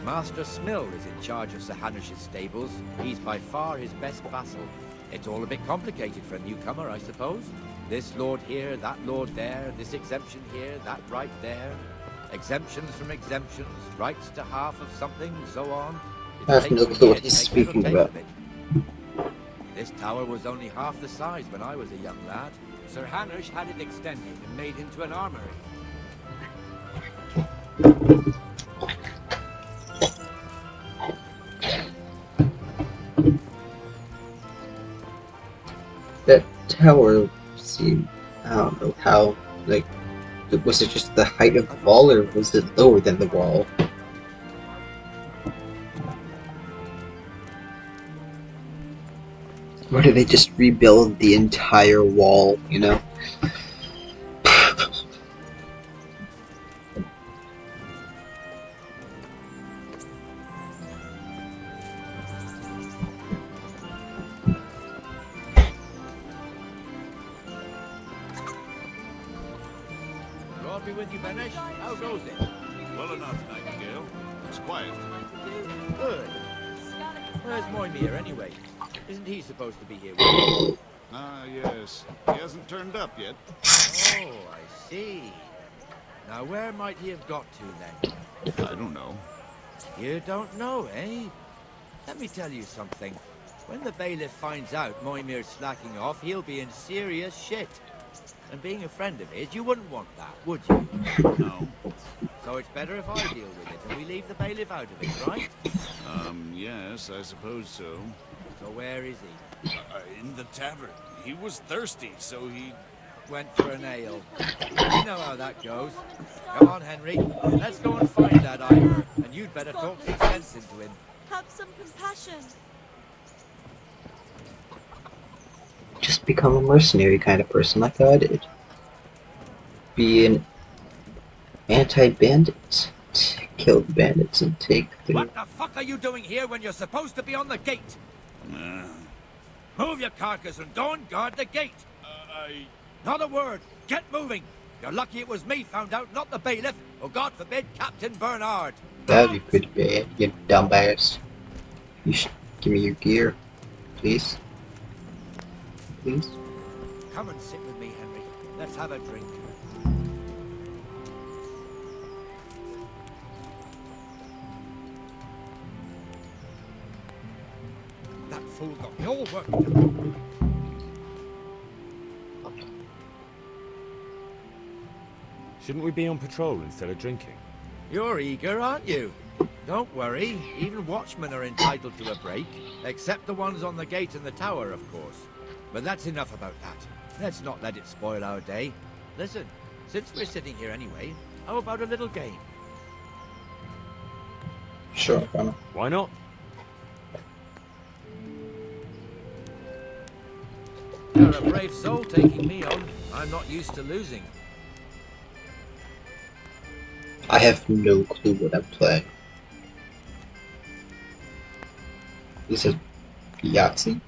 Master Smill is in charge of Sir Hanush's stables. He's by far his best vassal. It's all a bit complicated for a newcomer, I suppose. This lord here, that lord there, this exemption here, that right there. Exemptions from exemptions, rights to half of something, so on. I have no clue what he's speaking about. This tower was only half the size when I was a young lad. Sir Hanush had it extended and made into an armory. That tower seemed, I don't know how, like, was it just the height of the wall, or was it lower than the wall? Or did they just rebuild the entire wall, you know? Lord be with you, Benesh. How goes it? Well enough, Nightingale. It's quiet. Good. Where's Moimir, anyway? Isn't he supposed to be here with you? Ah, yes. He hasn't turned up yet. Oh, I see. Now, where might he have got to, then? I don't know. You don't know, eh? Let me tell you something. When the bailiff finds out Moimir's slacking off, he'll be in serious shit. And being a friend of his, you wouldn't want that, would you? No. So it's better if I deal with it and we leave the bailiff out of it, right? Yes, I suppose so. So where is he? In the tavern. He was thirsty, so he... Went for an ale. You know how that goes. Come on, Henry. Let's go and find that Ivor, and you'd better talk some sense into him. Have some compassion. Just become a mercenary kind of person like I did. Be an anti-bandit. Kill the bandits and take their... What the fuck are you doing here when you're supposed to be on the gate? Move your carcass and go and guard the gate. Not a word. Get moving. You're lucky it was me found out, not the bailiff, or God forbid, Captain Bernard. That'd be pretty bad, you dumbass. You should give me your gear, please. Please? Come and sit with me, Henry. Let's have a drink. That fool got me all worked up. Shouldn't we be on patrol instead of drinking? You're eager, aren't you? Don't worry, even watchmen are entitled to a break, except the ones on the gate and the tower, of course. But that's enough about that. Let's not let it spoil our day. Listen, since we're sitting here anyway, how about a little game? Sure, why not? You're a brave soul taking me on. I'm not used to losing. I have no clue what I'm playing. This is Yahtzee?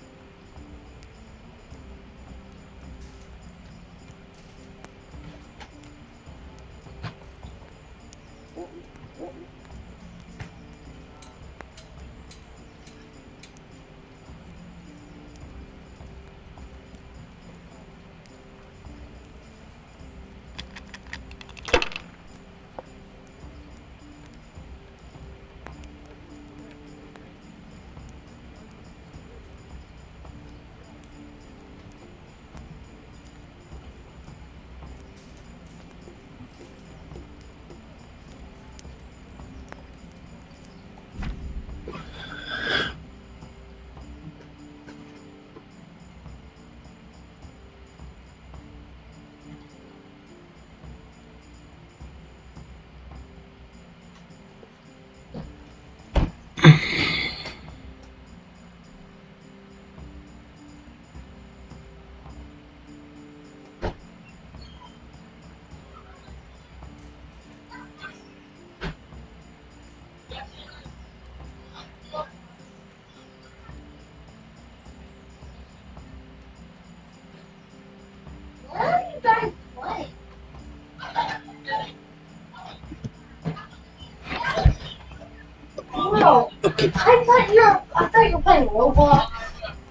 No, I thought you were playing Roblox.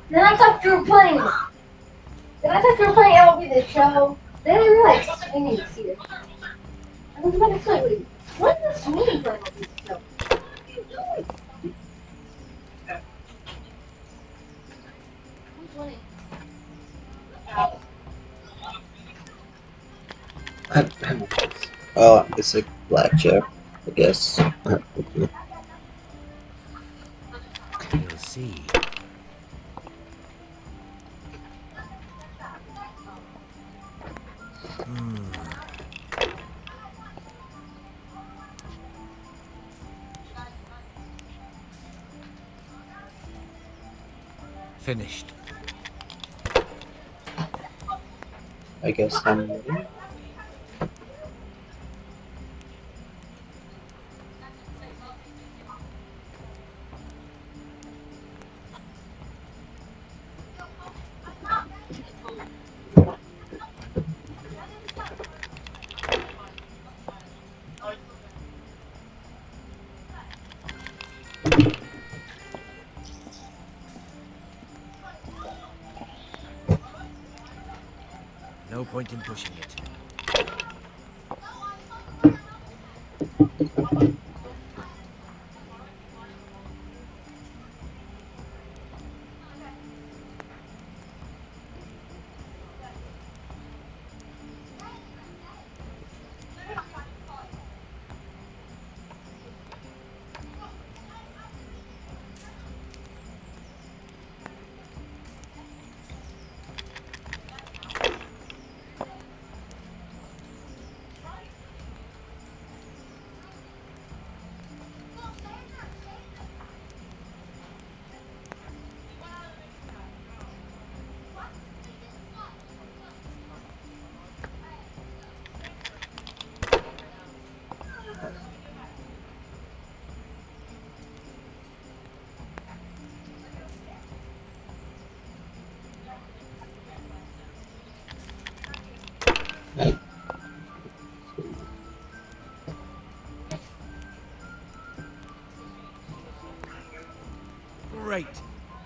Then I thought you were playing. Then I thought you were playing MLB The Show. Then I realized Sweeney's here. I was about to say, wait, what does Sweeney for MLB The Show? What are you doing? Who's winning? Oh, it's a blackjack, I guess. We'll see. Finished. I guess I'm ready. No point in pushing it.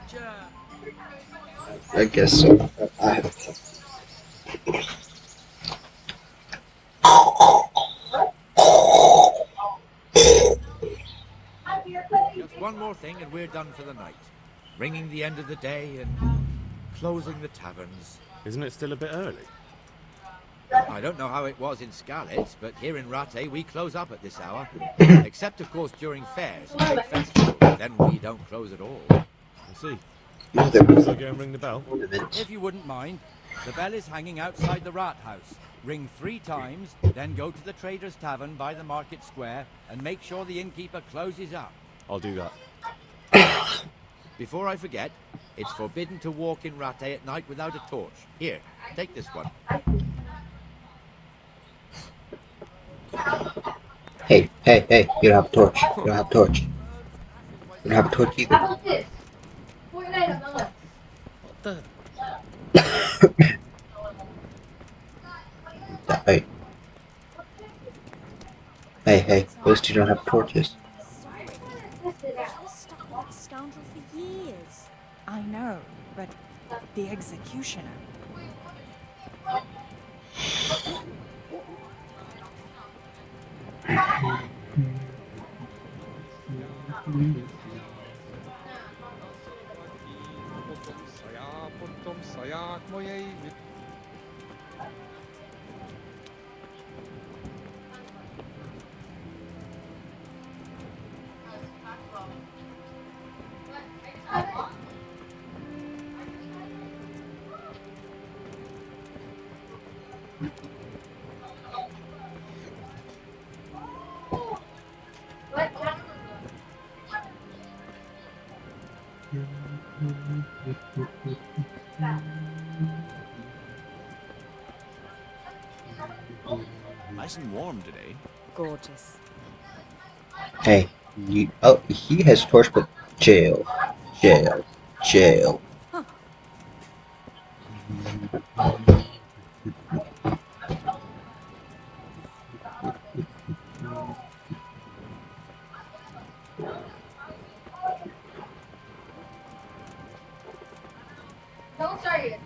picture. I guess so. I have Just one more thing and we're done for the night. Ringing the end of the day and closing the taverns. Isn't it still a bit early? I don't know how it was in Skalitz, but here in Rattay we close up at this hour. Except, of course, during fairs and big festivals. Then we don't close at all. I see. No, there was Shall I go and ring the bell? If you wouldn't mind, the bell is hanging outside the rat house. Ring 3 times, then go to the Trader's Tavern by the market square and make sure the innkeeper closes up. I'll do that. Before I forget, it's forbidden to walk in Rattay at night without a torch. Here, take this one. Hey, hey, hey, you don't have a torch. You don't have a torch. You don't have a torch either. How about this? Fortnite Among Us. What the? Hey. Hey, hey, those two don't have torches. Just stuck with that scoundrel for years. I know, but the executioner. Nice and warm today. Gorgeous. Hey, you. Oh, he has a torch, but jail. Jail. Jail. Huh. Don't start it.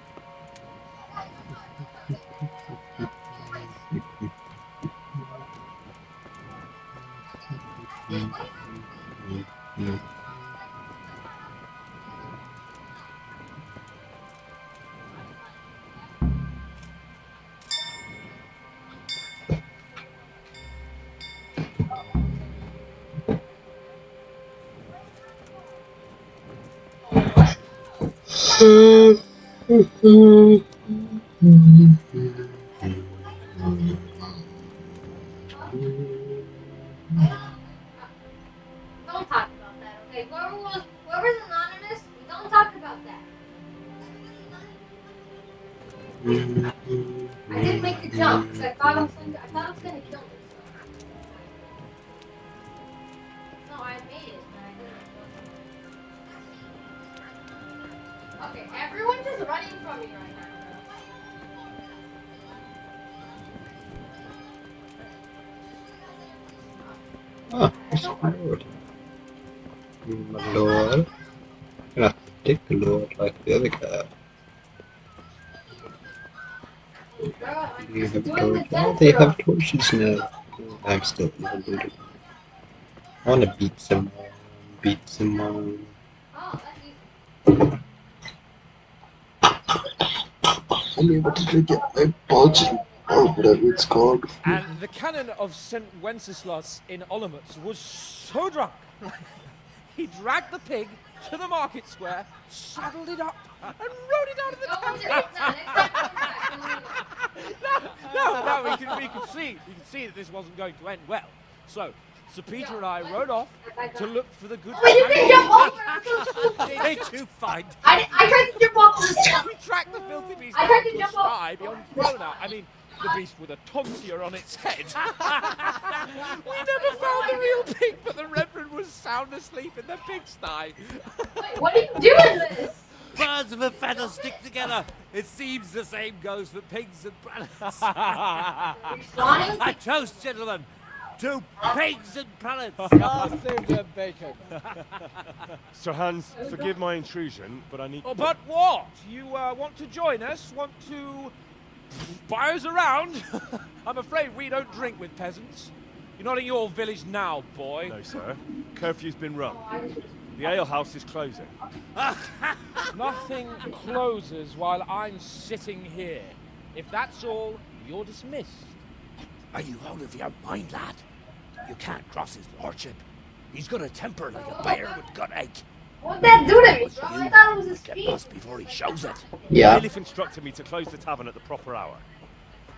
Don't talk about that, okay? Whoever's anonymous, don't talk about that. I didn't make the jump because I thought I was gonna kill me. No, I made it, but I didn't. Okay, everyone's just running from me right now. Ah, it's the Lord. My Lord. I'm gonna have to take the Lord like the other guy. You have torches. Oh, they have torches now. I'm still overloaded. I wanna beat someone. Beat someone. I'm able to get my budget or whatever it's called. And the canon of St. Wenceslas in Olomouc was so drunk, he dragged the pig to the market square, saddled it up, and rode it out of the town. No, we can see that this wasn't going to end well. So, Sir Peter and I rode off to look for the good. Wait, you can jump over! They too find. I tried to jump off the stuff. We tracked the filthy beast I tried down to to a jump off. sty beyond Brona. I mean, the beast with a tonsure on its head. We never found the real pig, but the Reverend was sound asleep in the pigsty. Wait, what are you doing this? Birds of a feather stick together. It seems the same goes for pigs and brothers. Flying? A toast, gentlemen. to pigs and pellets. I'll save the bacon. Sir Hans, forgive my intrusion, but I need... Oh, but what? You want to join us? Want to buy us around? I'm afraid we don't drink with peasants. You're not in your village now, boy. No, sir. Curfew's been rung. The alehouse is closing. Nothing closes while I'm sitting here. If that's all, you're dismissed. Are you out of your mind, lad? You can't cross his lordship. He's got a temper like a bear with gut ache. What'd that do to me, bro? I thought it was a Get speed. lost before he shows it. The bailiff instructed me to close the tavern at the proper hour.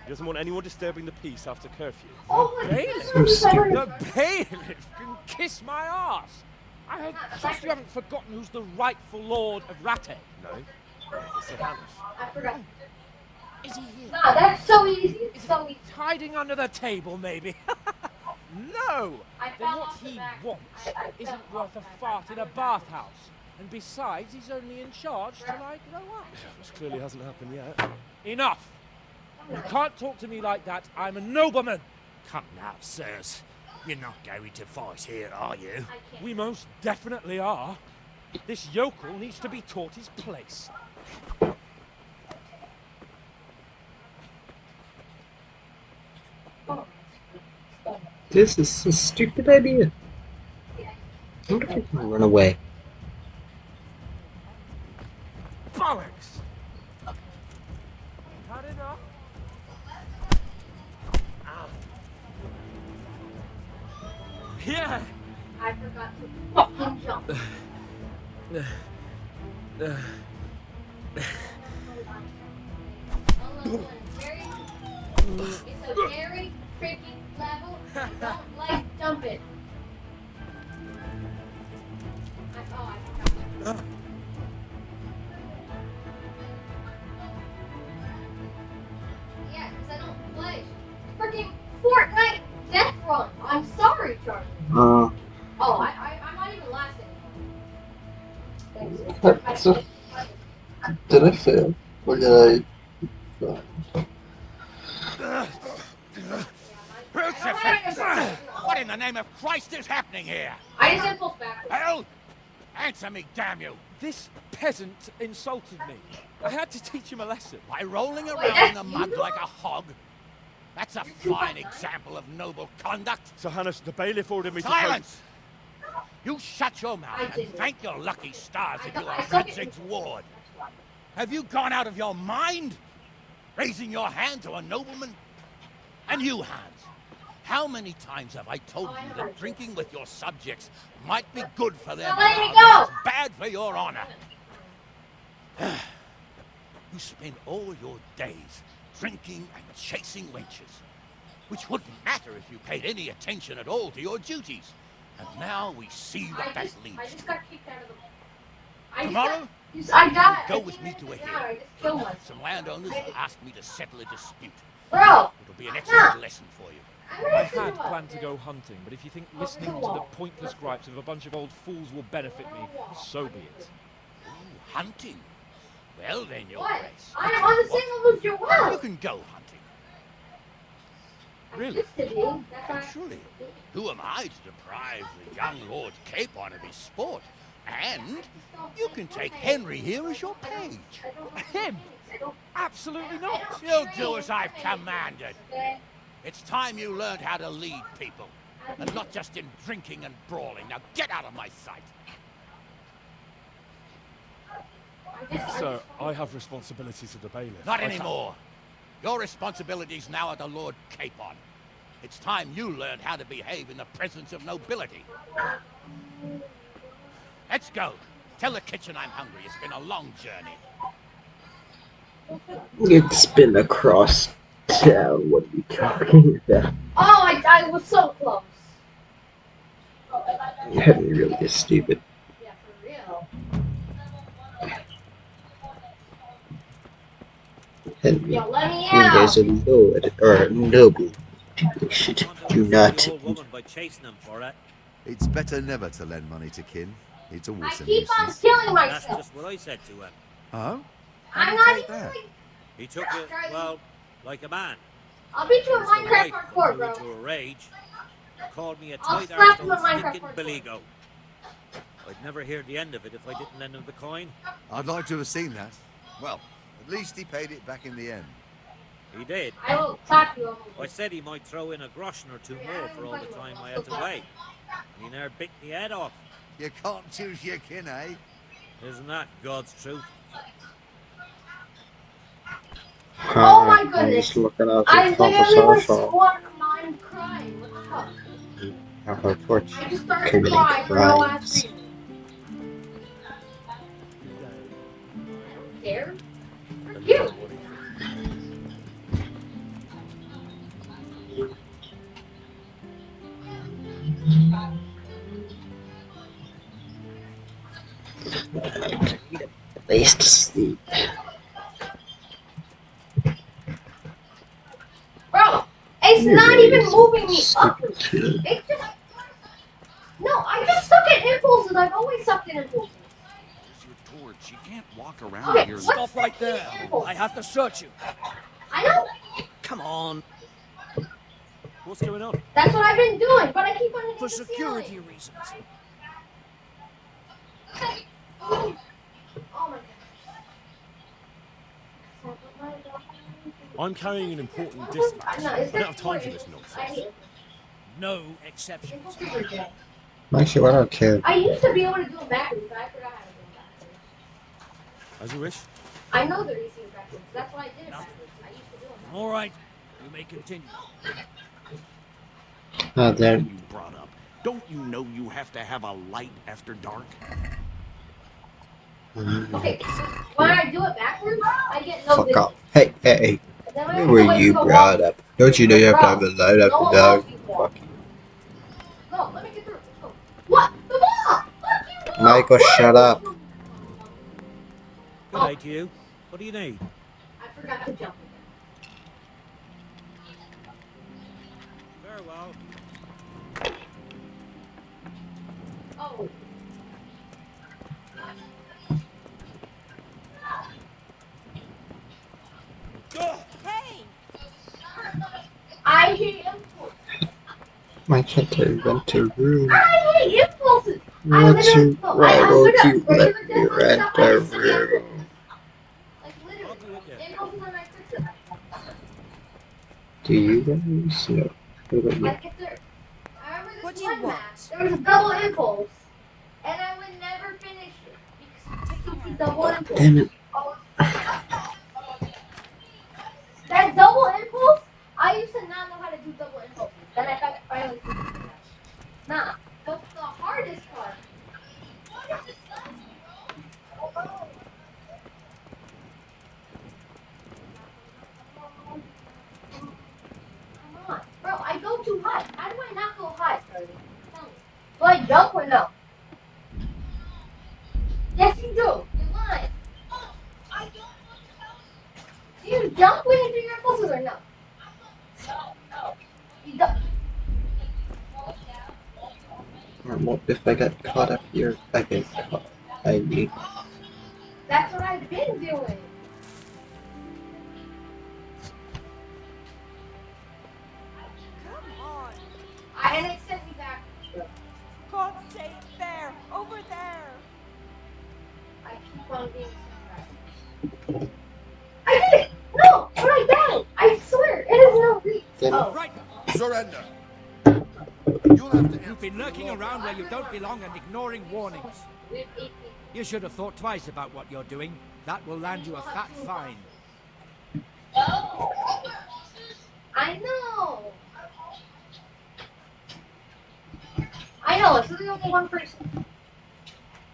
He doesn't want anyone disturbing the peace after curfew. Oh, Bailiff? so stupid. The bailiff can kiss my arse. I trust you haven't forgotten who's the rightful lord of Ratte. No, it's Sir Hans. I forgot. Is he here? Nah, that's so easy. It's so easy. Hiding under the table, maybe. No! Then what he wants isn't worth a fart in a bathhouse. And besides, he's only in charge till I grow up. Which clearly hasn't happened yet. Enough! You can't talk to me like that. I'm a nobleman. Come now, sirs. You're not going to fight here, are you? We most definitely are. This yokel needs to be taught his place. This is a stupid idea. I wonder if I can run away. Bollocks! Not enough. Yeah! I forgot to fucking jump. It's a very tricky level. Don't like jump it. I forgot. Yeah, because I don't play. Freaking Fortnite Death Run. I'm sorry, Charlie. Oh, I'm not even laughing. So, did I fail? Or did I... Crucifix! What in the name of Christ is happening here? I just impulse backwards. Hell! Answer me, damn you! This peasant insulted me. I had to teach him a lesson. By rolling around in the mud like a hog? That's a fine example of noble conduct. Sir Hannes, the bailiff ordered me to... Silence! You shut your mouth and thank your lucky stars that you are Ritzig's ward. Have you gone out of your mind? Raising your hand to a nobleman? And you, Hans, how many times have I told you that drinking with your subjects might be good for their morale, but bad for your honor? You spend all your days drinking and chasing wenches, which wouldn't matter if you paid any attention at all to your duties. And now we see what that leads I to. just got kicked out of the... Tomorrow, I go with me to a hearing. Some landowners have asked me to settle a dispute. Bro! It'll be an excellent lesson for you. I had planned to go hunting, but if you think listening to the pointless gripes of a bunch of old fools will benefit me, so be it. Ooh, hunting? Well then, your What? grace. I'm on the same level as your will. You can go hunting. Really? Surely. Who am I to deprive the young Lord Capon of his sport? And you can take Henry here as your page. Him? Absolutely not. You'll do as I've commanded. It's time you learned how to lead people, and not just in drinking and brawling. Now get out of my sight. Sir, I have responsibilities of the bailiff. Not anymore. Your responsibilities now are the Lord Capon. It's time you learned how to behave in the presence of nobility. Let's go. Tell the kitchen I'm hungry. It's been a long journey. It's been across town. What are you talking about? Oh, I was so close. Henry really is stupid. Yeah, for real. Henry, Yo, let me when out. there's a lord or a noble, people should do not woman by chasing him for it. It's better never to lend money to kin. It's always I a keep on nuisance. killing That's myself. just what I said to him. Oh? I'm not take even that? like... He took it, well, like a man. I'll beat you in It's the Minecraft wife parkour, who bro. into a rage. Called me a I'll tight slap arsed him old in Minecraft stinking hardcore. billygoat. I'd never hear the end of it if I didn't lend him the coin. I'd like to have seen that. Well, at least he paid it back in the end. He did. I will slap you. I said he might throw in a groschen or two more for all the time I had to wait. And he never bit me head off. You can't choose your kin, eh? Isn't that God's truth? Oh my I'm goodness. just looking at I the literally was conversation. squatting mine crying. What the fuck? Have her torch I just started to committing cry for no ass crimes. reason. There? You! At least sleep. Bro, it's You're not really even moving me up. stupid kid. It just... No, I just suck at impulses. I've always sucked at impulses. Where's your torch? You can't walk around Okay, here. stop right there. I have to search you. I know. Come on. What's going on? That's what I've been doing, but I keep on hitting For the security ceiling. reasons. Oh my I'm carrying an important distance. I don't have time for this nonsense. No exceptions. Actually, I don't care. I used to be able to do it backwards, but I forgot how to do it backwards. As you wish. I know they're easy backwards. That's why I did it backwards. I used to do it. All right. You may continue. Oh, there. You brought up. Don't you know you have to have a light after dark? Okay, so when I do it backwards, I get no Fuck vision. off. Hey, hey, hey. Then I Where have were to wait you for the brought wall. up? Don't you know you have to have a light No after one dark? loves people. Fuck you. No, let me get through. Let's go. What? The wall! Fuck you! Michael, shut up. Good day to you. What do you need? I forgot to jump Very well. again. Oh. Hey! I hate impulses. My chatter went to room. I hate impulses. Why won't you let me rent a room? Like literally, impulses are my kryptonite. Do you guys know? What about you? Like if there, I remember What this do you one want? map. There was a double impulse, and I would never finish it because it's a double impulse. Damn it. That double impulse, I used to not know how to do double impulses. Then I finally figured it out. Nah, but the hardest part. Come on, bro, I go too high. How do I not go high, Charlie? Tell me. Do I jump or no? Yes, you do. You're lying. Do you jump when you do your impulses or no? You don't. What if I get caught up here? I get caught. I mean, That's what I've been doing. Come on! And it sent me back. God's sake, there! Over there! I keep on being sent back. I did it! No! But I died! I swear! It is no reach! Oh. Right. Surrender. You've been lurking around where you don't belong and ignoring warnings. You should have thought twice about what you're doing. That will land you a fat fine. I know! I know, it's really only one person.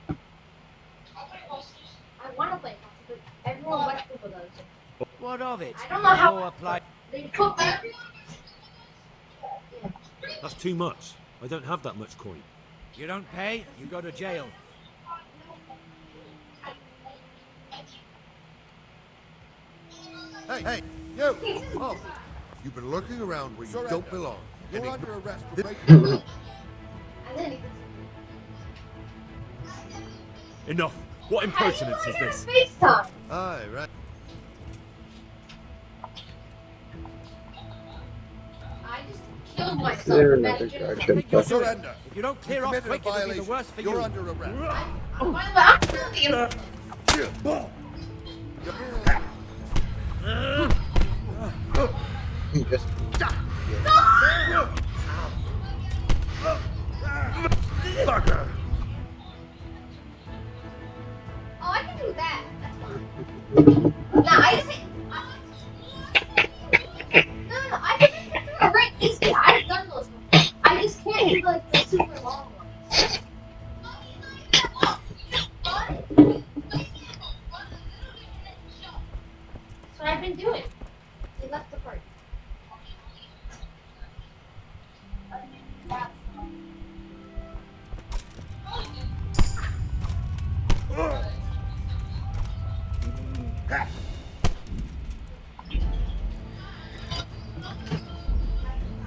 I want to play hockey, but everyone but people does. What of it? I don't know how Law apply. they put back. That's too much. I don't have that much coin. You don't pay, you go to jail. Hey, you! Oh, you've been lurking around where you don't belong. You're under arrest for breaking. Enough. What impertinence is this? FaceTime. Aye, right. I just killed myself. there another guard should You'll put? surrender. If you don't clear off quick, it'll be the worse for you. You're under arrest. He just Fucker. Oh, I can do that. That's fine. Nah, I just no, I can just do a right easy. I've done those before. I just can't do like the super long ones. That's what I've been doing. They left the party.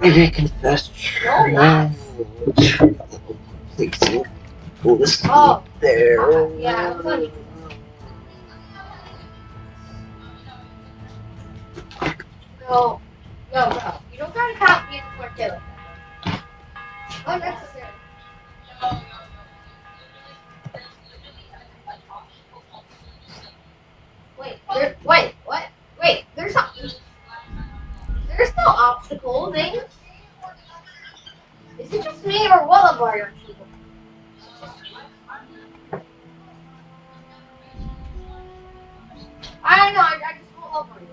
I confess trouble. Please go to sleep there. Yeah, I'm funny. No, bro. You don't gotta cop me in the court like that. Unnecessary. Wait, what? Wait, there's no obstacle thing. Is it just me or what of our people? I don't know, I just won't love you.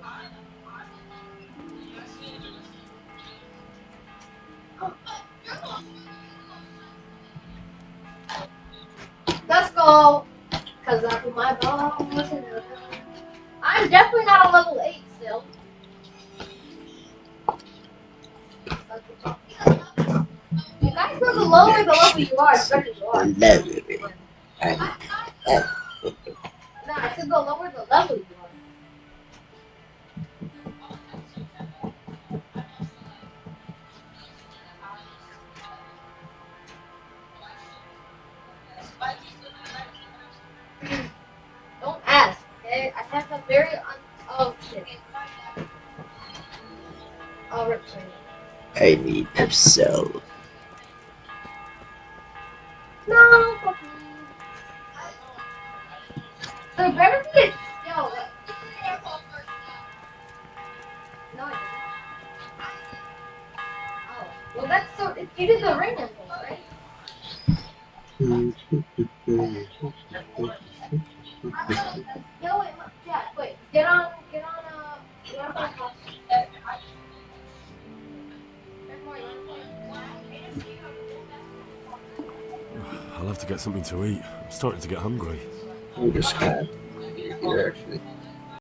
Let's go. Cause I put my boss in the I'm definitely not a level 8 still. You guys know the lower the level you are, the better you are. No, I said the lower the level you are. Don't ask, okay? I have a very oh shit. I'll rip for you. I need to sell. No, fuck me. There better be a yo. No, I didn't. Oh, well that's so. You did the ring impulse, right? Yo, wait, look, Jack, wait. Get on I'll have to get something to eat. I'm starting to get hungry. I'm just gonna eat here, actually.